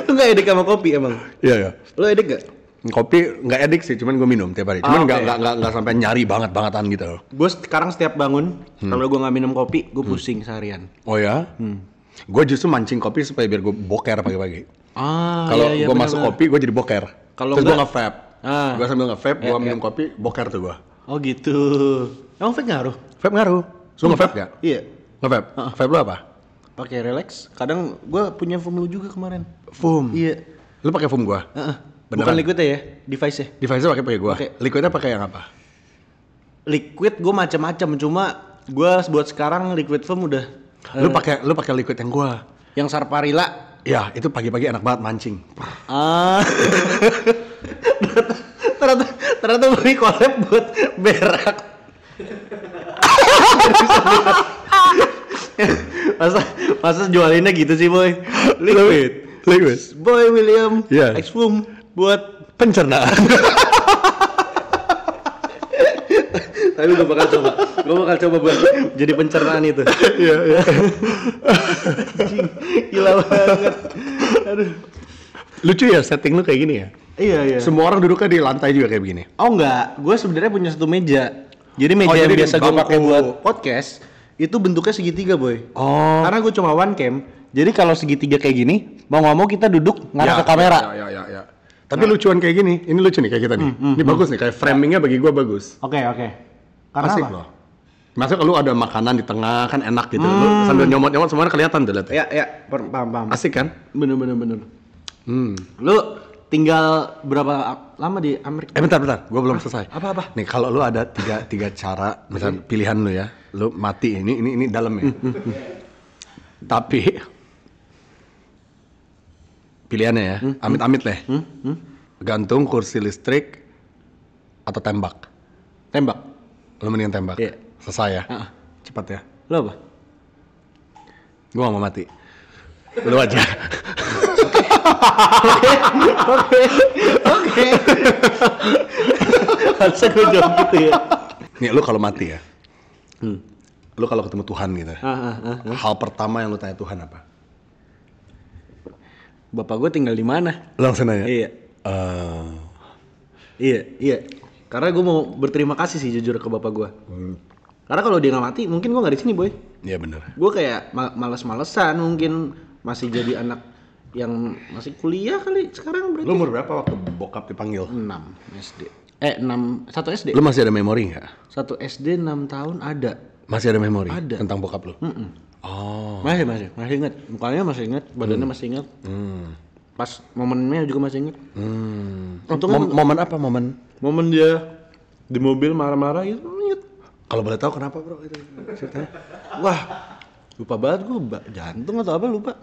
Lu gak edik sama kopi emang? Iya. Lu edik gak? Kopi nggak edik sih, cuman gue minum tiap hari. Cuman nggak sampai nyari bangetan gitu. Gue sekarang setiap bangun, kalau gue nggak minum kopi, gue pusing seharian. Oh ya? Gue justru mancing kopi supaya biar gue boker pagi-pagi. Kalau Iya, gue masuk kopi, gue jadi boker. Kalau terus gue enggak- nge-vape. Ah. Gue sambil nge-vape, gue minum kopi, boker tuh gue. Oh gitu. Emang vape ngaruh? Vape ngaruh. Lu nge-vape gak? Iya. Nge-vape? Vape lu apa? Pakai relax. Kadang gue punya foam lu juga kemarin. Foam. Iya. Lu pakai foam gue? Beneran? Bukan liquid ya, device-nya. Device-nya pakai gue. Pakai. Liquidnya pakai yang apa? Liquid gue macam-macam, cuma gue buat sekarang liquid foam udah Lu pakai liquid yang gue. yang Sarparilla. Ya, itu pagi-pagi enak banget mancing. ternyata beli collab buat berak. masa jualinnya gitu sih boy. Liquid. Boy William. Iya. X-Foam buat Pencernaan. tapi gue bakal coba buat jadi pencernaan itu. Iya. Gila banget. Aduh. Lucu ya setting lu kayak gini ya? Iya. Semua orang duduknya di lantai juga kayak begini. Oh enggak, gue sebenarnya punya satu meja. Jadi meja Oh, yang jadi biasa gue bangku. pakai buat podcast itu bentuknya segitiga boy. Oh. Karena gue cuma one cam. Jadi kalau segitiga kayak gini, mau nggak mau kita duduk ngarah ke kamera. Ya. Tapi lucuan kayak gini, ini lucu nih kayak kita nih. Ini bagus nih, kayak framingnya bagi gua bagus. Oke. Karena Asik apa? loh. Masuk lu ada makanan di tengah kan enak gitu. Lu sambil nyomot-nyomot semuanya kelihatan tuh lihat. Ya, paham. Asik kan? Bener. Lu tinggal berapa lama di Amerika? Bentar, gua belum selesai. Apa? Nih kalau lu ada tiga cara, misal pilihan lu ya, lu mati ini dalam ya. Tapi pilihannya ya, amit-amit deh. Gantung kursi listrik atau tembak. Tembak. Lu mendingan tembak. Iya. Selesai ya. Heeh. Cepat ya. Lu apa? Gua gak mau mati. Lu aja. Oke. Harusnya gue jawab gitu ya. Nih lu kalau mati ya. Lu kalau ketemu Tuhan gitu. Hal pertama yang lu tanya Tuhan apa? Bapak gue tinggal di mana? Lu langsung nanya. Iya. Iya. Karena gue mau berterima kasih sih jujur ke bapak gue. Karena kalau dia nggak mati, mungkin gue nggak di sini boy. Iya bener. Gue kayak males-malesan mungkin masih jadi anak yang masih kuliah kali sekarang berarti. Lu umur berapa waktu bokap dipanggil? 6 SD. 1 SD. Lu masih ada memori nggak? 1 SD 6 tahun ada. Masih ada memori Ada. tentang bokap lu? Oh. Masih ingat. Mukanya masih ingat, badannya masih ingat. Pas momennya juga masih ingat. Untungnya Momen apa momen? momen dia di mobil marah-marah gitu inget. Kalau boleh tahu kenapa bro itu ceritanya? Wah, lupa banget gue jantung atau apa lupa.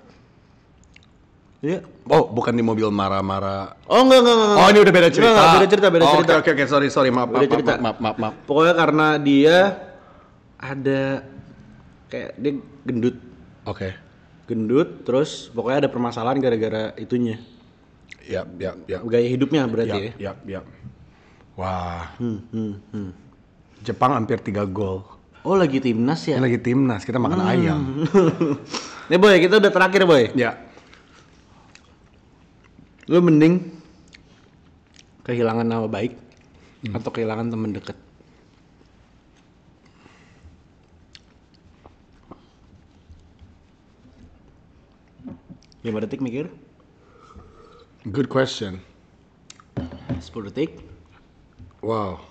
Iya. Oh bukan di mobil marah-marah. Oh enggak. Oh ini udah beda cerita. Enggak, beda cerita. Oke sorry maaf. Beda cerita. Maaf. Pokoknya karena dia ada kayak dia gendut. Oke. Gendut terus pokoknya ada permasalahan gara-gara itunya. Ya. Gaya hidupnya berarti ya. Ya. Wah. Jepang hampir 3 gol. Oh lagi timnas ya? Ini lagi timnas, kita makan ayam. Nih boy, kita udah terakhir boy. Ya. Lu mending kehilangan nama baik atau kehilangan teman dekat? 5 detik mikir. Good question. 10 detik. Wow.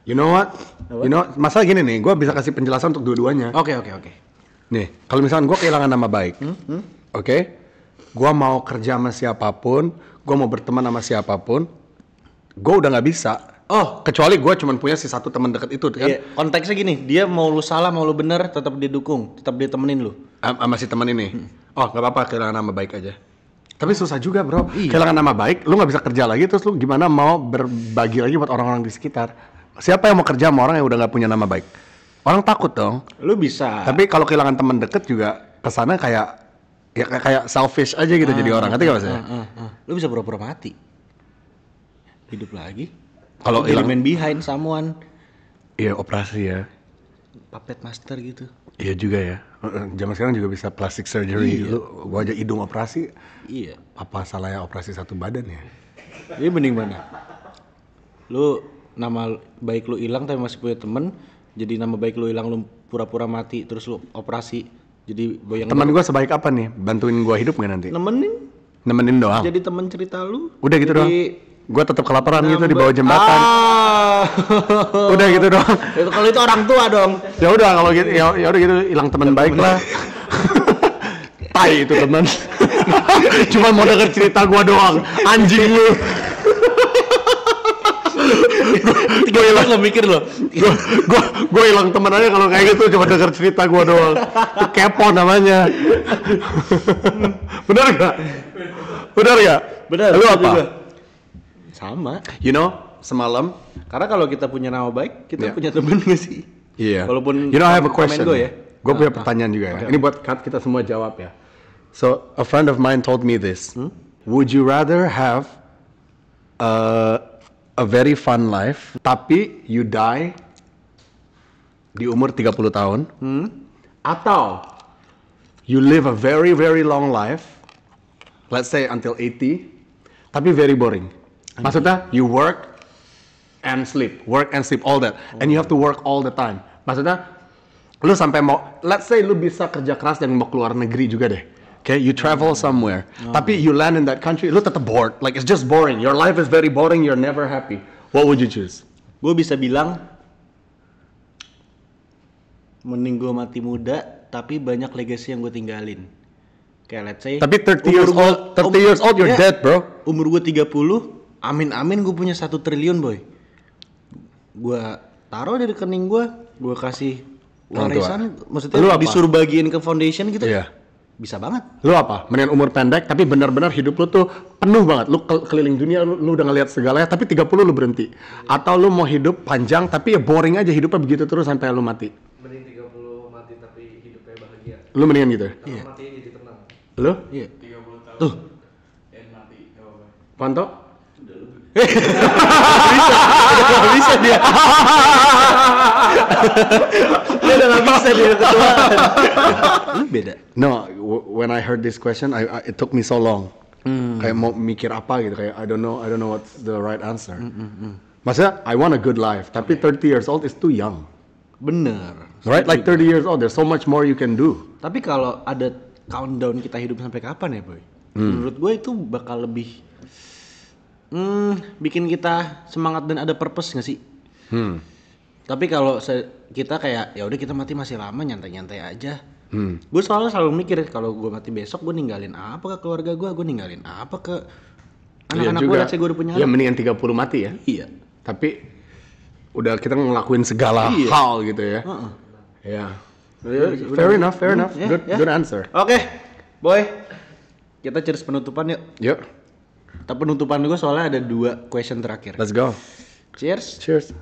You know what? Masalah gini nih, gue bisa kasih penjelasan untuk dua-duanya. Oke. Nih, kalau misalkan gue kehilangan nama baik, oke? Gue mau kerja sama siapapun, gue mau berteman sama siapapun, gue udah nggak bisa. Oh, kecuali gue cuma punya si satu teman dekat itu, kan? Iya, konteksnya gini, dia mau lu salah, mau lu bener, tetap didukung, tetap dia temenin lu. Sama si teman ini. Oh, nggak apa-apa, kehilangan nama baik aja. Tapi susah juga, bro. Kehilangan nama baik, lu nggak bisa kerja lagi, terus lu gimana mau berbagi lagi buat orang-orang di sekitar? Siapa yang mau kerja sama orang yang udah nggak punya nama baik? Orang takut dong. Lu bisa. Tapi kalau kehilangan teman deket juga kesannya kayak selfish aja gitu jadi orang. Ngerti gak maksudnya? Lu bisa pura-pura mati. Hidup lagi. Kalau jadi hilang main behind someone. Iya, operasi ya. Puppet master gitu. Iya juga ya. Zaman sekarang juga bisa plastic surgery. Iya. Lu wajah hidung operasi. Iya. Apa salahnya operasi satu badan ya? Ini mending mana? Lu nama baik lu hilang tapi masih punya temen, jadi nama baik lu hilang lu pura-pura mati terus lu operasi jadi boyang. Teman gua sebaik apa nih? Bantuin gua hidup nggak nanti? Nemenin doang. Jadi temen cerita lu. Udah gitu doang. Gua tetap kelaparan gitu di bawah jembatan. Udah gitu doang. Itu kalau itu orang tua dong. Ya udah kalau gitu ya udah gitu hilang teman baik lah. Tai itu teman. Cuma mau denger cerita gua doang. Anjing lu. Gue hilang lo mikir lo. Gue hilang temen aja kalau kayak gitu cuma denger cerita gue doang. Itu kepo namanya. Benar gak? Benar. Lu apa? Juga. Sama. You know, semalam. Karena kalau kita punya nama baik, kita punya temen gak sih? Iya. Walaupun you know, I have a question. Gue ya. Gue punya pertanyaan juga ya. Okay. Ini buat kita semua jawab ya. So, a friend of mine told me this. Would you rather have a very fun life, tapi you die di umur 30 tahun, atau you live a very very long life, let's say until 80, tapi very boring. Maksudnya you work and sleep all that, and you have to work all the time. Maksudnya lu sampai mau, let's say lu bisa kerja keras dan mau keluar negeri juga deh. Okay, you travel somewhere, tapi you land in that country, lu tetap bored. Like it's just boring. Your life is very boring. You're never happy. What would you choose? Gue bisa bilang, mending gue mati muda, tapi banyak legacy yang gue tinggalin. Kayak let's say. Tapi 30 years old, you're dead, bro. Umur gue 30, amin gue punya 1 triliun boy. Gue taruh di rekening gue kasih warisan, maksudnya disuruh bagiin ke foundation gitu. Iya. Bisa banget. Lu apa? Mendingan umur pendek tapi benar-benar hidup lu tuh penuh banget. Lu keliling dunia, lu udah ngeliat segalanya tapi 30 lu berhenti. Atau lu mau hidup panjang tapi ya boring aja hidupnya begitu terus sampai lu mati. Mending 30 mati tapi hidupnya bahagia. Lu mendingan gitu? Iya. Mati jadi tenang. Lu? Iya. 30 tahun. Tuh. Mati, enggak apa-apa. Panto? Bisa dia. Dia udah gak bisa dia ketua. Lu beda. No, when I heard this question, it took me so long. Kayak mau mikir apa gitu, kayak I don't know what's the right answer. Maksudnya, I want a good life, tapi 30 years old is too young. Bener. Right? Like 30 years old, there's so much more you can do. Tapi kalau ada countdown kita hidup sampai kapan ya boy? Menurut gue itu bakal lebih bikin kita semangat dan ada purpose nggak sih? Tapi kalau kita kayak ya udah kita mati masih lama nyantai-nyantai aja. Gue selalu mikir kalau gue mati besok gue ninggalin apa ke keluarga gue ninggalin apa ke anak-anak gue. Let's say gue udah punya ya anak. mendingan 30 mati ya. Iya. Tapi udah kita ngelakuin segala hal gitu ya. Ya. Fair enough. Good answer. Oke, boy. Kita cheers penutupan yuk. Yuk. Tapi penutupan gue soalnya ada 2 question terakhir. Let's go. Cheers. Cheers.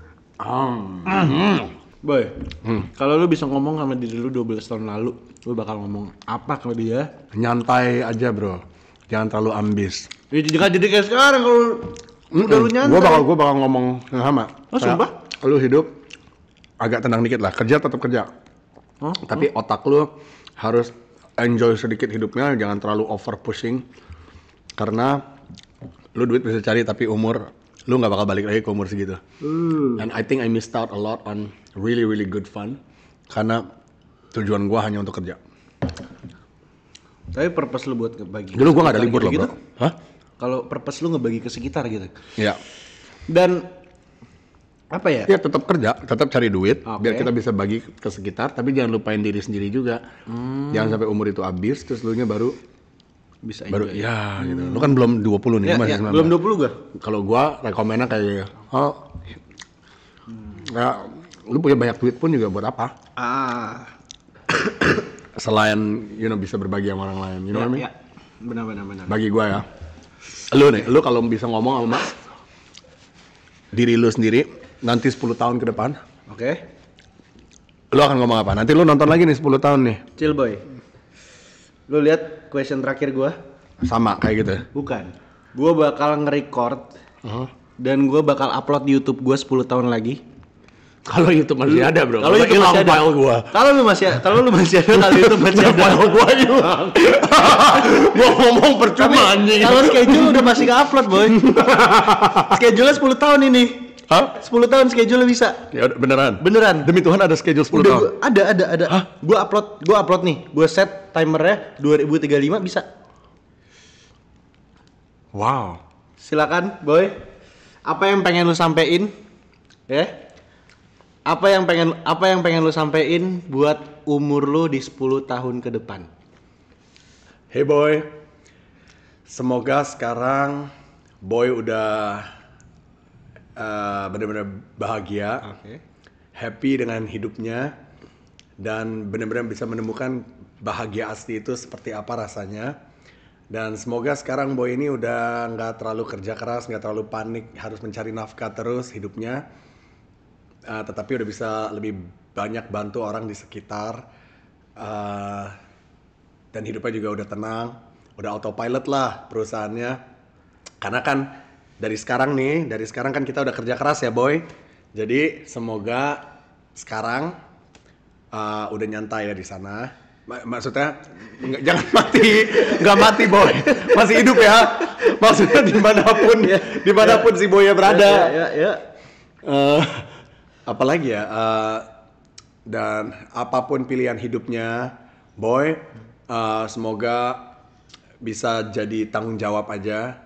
Boy, kalau lu bisa ngomong sama diri lu 12 tahun lalu, lu bakal ngomong apa ke dia? Nyantai aja bro. Jangan terlalu ambis. Ya jangan jadi kayak sekarang kalau Udah lu nyantai. Gue bakal ngomong yang sama. Oh, sumpah? Lu hidup agak tenang dikit lah, kerja tetap kerja. Tapi otak lu harus enjoy sedikit hidupnya, jangan terlalu over pushing. Karena lu duit bisa cari tapi umur lu nggak bakal balik lagi ke umur segitu. And I think I missed out a lot on really really good fun karena tujuan gua hanya untuk kerja. Tapi purpose lu buat ngebagi. Dulu gua nggak ada libur loh, gitu? bro. Hah? Kalau purpose lu ngebagi ke sekitar gitu. Iya. Dan apa ya? Ya tetap kerja, tetap cari duit Oke. biar kita bisa bagi ke sekitar, tapi jangan lupain diri sendiri juga. Jangan sampai umur itu habis terus lu nya baru Bisa baru enjoy. ya gitu. Lu kan belum 20 nih, Ya, lu masih ya, 19. belum 20 gua. Kalau gua rekomennya kayak ya lu punya banyak duit pun juga buat apa? Selain bisa berbagi sama orang lain, what I mean? Ya. Benar. Bagi gua ya. Lu kalau bisa ngomong sama diri lu sendiri nanti 10 tahun ke depan, Oke. lu akan ngomong apa? Nanti lu nonton lagi nih 10 tahun nih. Chill boy. Lu lihat question terakhir gua? Sama kayak gitu. Bukan. Gua bakal nge-record dan gua bakal upload di YouTube gua 10 tahun lagi. Kalau YouTube masih ada, bro. Kalau YouTube hilang masih ada. file gua. Kalau lu masih ada, kalau YouTube masih ada. File gua hilang. Gua ngomong percuma anjing. Kalau schedule udah masih ke-upload, boy. Schedule-nya 10 tahun ini. Hah? 10 tahun schedule bisa. Ya udah, beneran. Beneran. Demi Tuhan ada schedule 10 Udah tahun. ada. Hah? Gua upload nih. Gua set timernya 2035 bisa. Wow. Silakan, boy. Apa yang pengen lu sampein? Ya? Apa yang pengen lu sampein buat umur lu di 10 tahun ke depan? Hey boy. Semoga sekarang boy udah benar-benar bahagia. Oke. Happy dengan hidupnya dan benar-benar bisa menemukan bahagia asli itu seperti apa rasanya. Dan semoga sekarang boy ini udah nggak terlalu kerja keras, nggak terlalu panik harus mencari nafkah terus hidupnya, tetapi udah bisa lebih banyak bantu orang di sekitar, dan hidupnya juga udah tenang, udah autopilot lah perusahaannya. Karena kan dari sekarang kan kita udah kerja keras ya boy. Jadi semoga sekarang udah nyantai ya di sana. Maksudnya jangan nggak mati boy, masih hidup ya. Maksudnya dimanapun si boynya berada. Ya. Apalagi ya, dan apapun pilihan hidupnya boy, semoga bisa jadi tanggung jawab aja.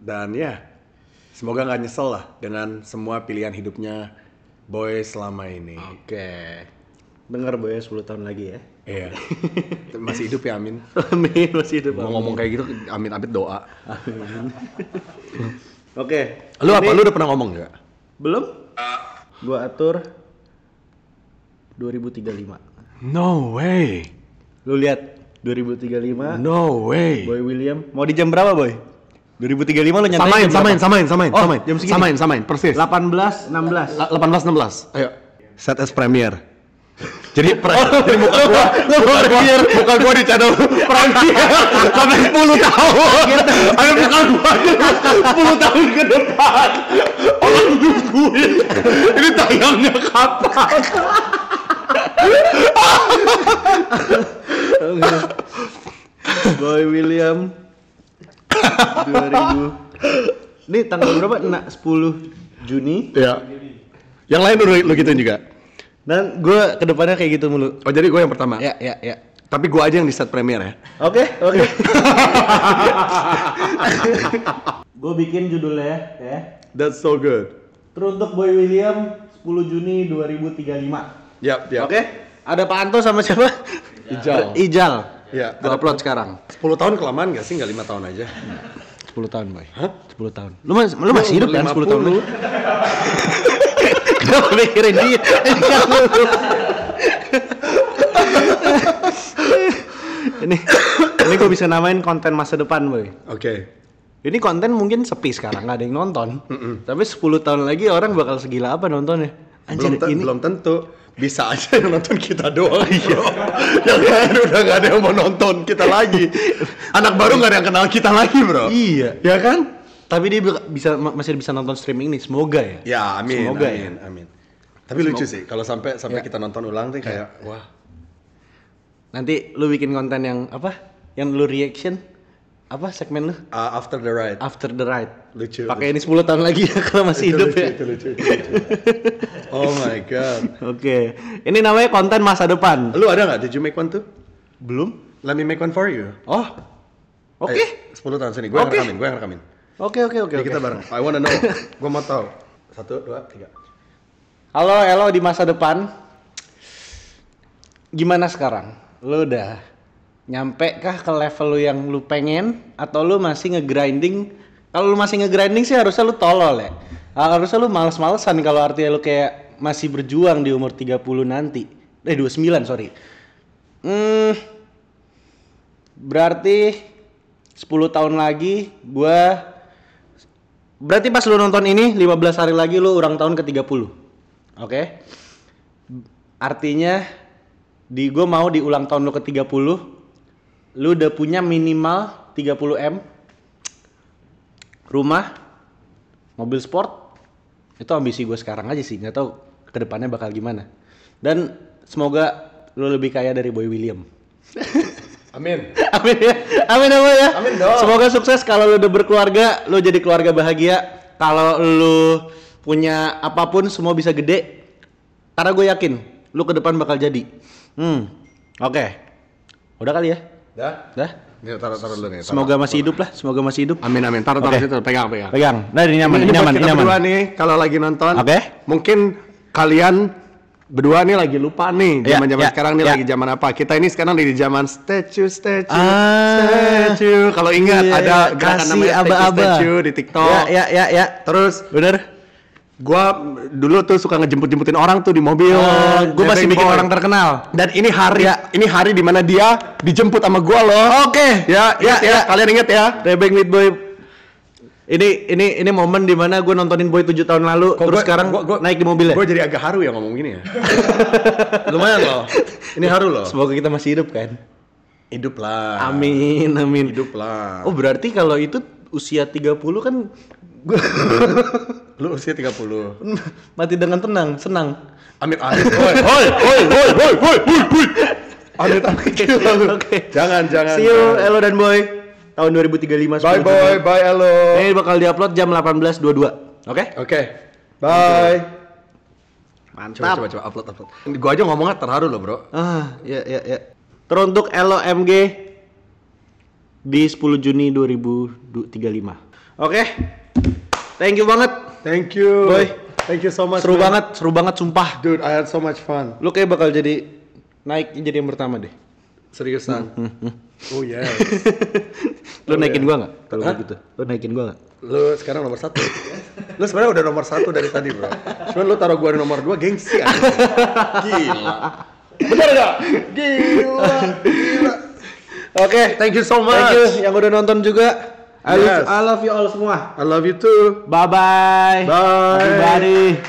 Dan ya, semoga nggak nyesel lah dengan semua pilihan hidupnya boy selama ini. Oke. Dengar boy 10 tahun lagi ya. Iya. Masih hidup ya, amin. Amin, masih hidup. Mau ngomong kayak gitu, amin doa. Oke. Lu apa? Lu udah pernah ngomong nggak? Belum? Gua atur 2035. No way. Lu lihat 2035. No way. Boy William. Mau di jam berapa, boy? 2035 lu nyantai. Samain. Jam segini? Samain, persis. 18:16. 18-16. Ayo. Set as premier. Jadi jadi muka gua di channel premier sampai 10 tahun. Ayo muka gua 10 tahun ke depan. Orang nungguin. Ini tayangnya kapan? Boy William 2000. Ini tanggal berapa? 10 Juni. Ya. Yang lain lu gituin juga. Dan gue kedepannya kayak gitu mulu. Oh jadi gue yang pertama. Ya. Tapi gue aja yang di set premier ya. Oke. Gue bikin judulnya ya. That's so good. Teruntuk Boy William 10 Juni 2035. Yap. Oke. Ada Pak Anto sama siapa? Ijal. Ya. Gue upload sekarang. 10 tahun kelamaan gak sih? Gak 5 tahun aja. 10 tahun, Boy. Hah? 10 tahun. Lu masih hidup kan 10 tahun? Kenapa mikirin dia? Ini gue bisa namain konten masa depan, boy. Oke. Ini konten mungkin sepi sekarang, nggak ada yang nonton. Tapi 10 tahun lagi orang bakal segila apa nontonnya? Anjir, Belum tentu. Bisa aja yang nonton kita doang. Yang lain udah gak ada yang mau nonton kita lagi. Anak baru gak ada yang kenal kita lagi, bro. Iya. Ya kan? Tapi dia masih bisa nonton streaming nih, semoga ya. Ya, amin. Semoga amin, amin. Tapi lucu sih kalau sampai kita nonton ulang tuh kayak wah. Nanti lu bikin konten yang apa? Yang lu reaction apa segmen lu? After the ride. After the ride. Lucu. Pakai ini 10 tahun lagi ya kalau masih hidup ya. Itu lucu. Oh my god. Oke. Ini namanya konten masa depan. Lu ada nggak? Did you make one too? Belum? Let me make one for you. Oh. Oke. 10 tahun sini. Gue yang rekamin. Oke. Jadi kita bareng. I wanna know. Gue mau tahu. 1, 2, 3. Halo, Elo di masa depan. Gimana sekarang? Lu udah nyampe kah ke level lu yang lu pengen atau lu masih nge-grinding? Kalau lu masih nge-grinding sih harusnya lu tolol ya. Harusnya lu males-malesan kalau artinya lu kayak masih berjuang di umur 30 nanti. 29, sorry. Berarti 10 tahun lagi berarti pas lu nonton ini 15 hari lagi lu ulang tahun ke 30. Oke. Artinya gue mau di ulang tahun lu ke 30, lu udah punya minimal 30M, rumah, mobil sport. Itu ambisi gue sekarang aja sih, nggak tahu kedepannya bakal gimana. Dan semoga lu lebih kaya dari Boy William. Amin. Amin ya. Amin ya. Amin dong. Semoga sukses kalau lu udah berkeluarga, lu jadi keluarga bahagia. Kalau lu punya apapun semua bisa gede. Karena gue yakin lu ke depan bakal jadi. Oke. Udah kali ya? Dah. Nih, taruh dulu nih. Semoga masih hidup lah, semoga masih hidup. Amin. Taruh Oke. situ, pegang. Nah, ini nyaman. Kita berdua nih kalau lagi nonton. Oke. Mungkin kalian berdua nih lagi lupa nih zaman-zaman sekarang nih lagi zaman apa? Kita ini sekarang di zaman statue. Kalau ingat ada gerakan namanya statue di TikTok. Ya. Terus Bener. gua dulu tuh suka ngejemput-jemputin orang tuh di mobil. Gue masih bikin orang terkenal. Dan ini hari dimana dia dijemput sama gua loh. Oke. Ya. Kalian inget ya? Rebeng with Boy. Ini momen dimana gue nontonin Boy 7 tahun lalu. Terus sekarang gua naik di mobilnya. Gue jadi agak haru ya ngomong gini ya. Lumayan loh. Ini haru loh. Semoga kita masih hidup kan. Hidup lah. Amin. Hidup lah. Oh berarti kalau itu usia 30 kan gue Lu usia 30. mati dengan senang. Amit. Hoi. Oke. Jangan. See you Elo dan Boy tahun 2035. Bye boy, bye Elo. Ini bakal diupload jam 18.22. Oke? Bye. Mantap. Coba upload. Gua aja ngomongnya terharu loh, Bro. Ya. Teruntuk Elo MG di 10 Juni 2035. Oke. Thank you banget. Thank you. Boy. Thank you so much. Seru banget sumpah. Dude, I had so much fun. Lu kayak bakal jadi jadi yang pertama deh. Seriusan. Oh yes. Lu naikin gua enggak kalau gitu? Lu naikin gua enggak? Lu sekarang nomor 1. Lu sebenarnya udah nomor 1 dari tadi, Bro. Cuman lu taruh gua di nomor 2 gengsi aja. Gila. Bener gak? Gila. Oke, Thank you so much. thank you yang udah nonton juga. I love you all semua. I love you too. Bye bye. Bye. Everybody.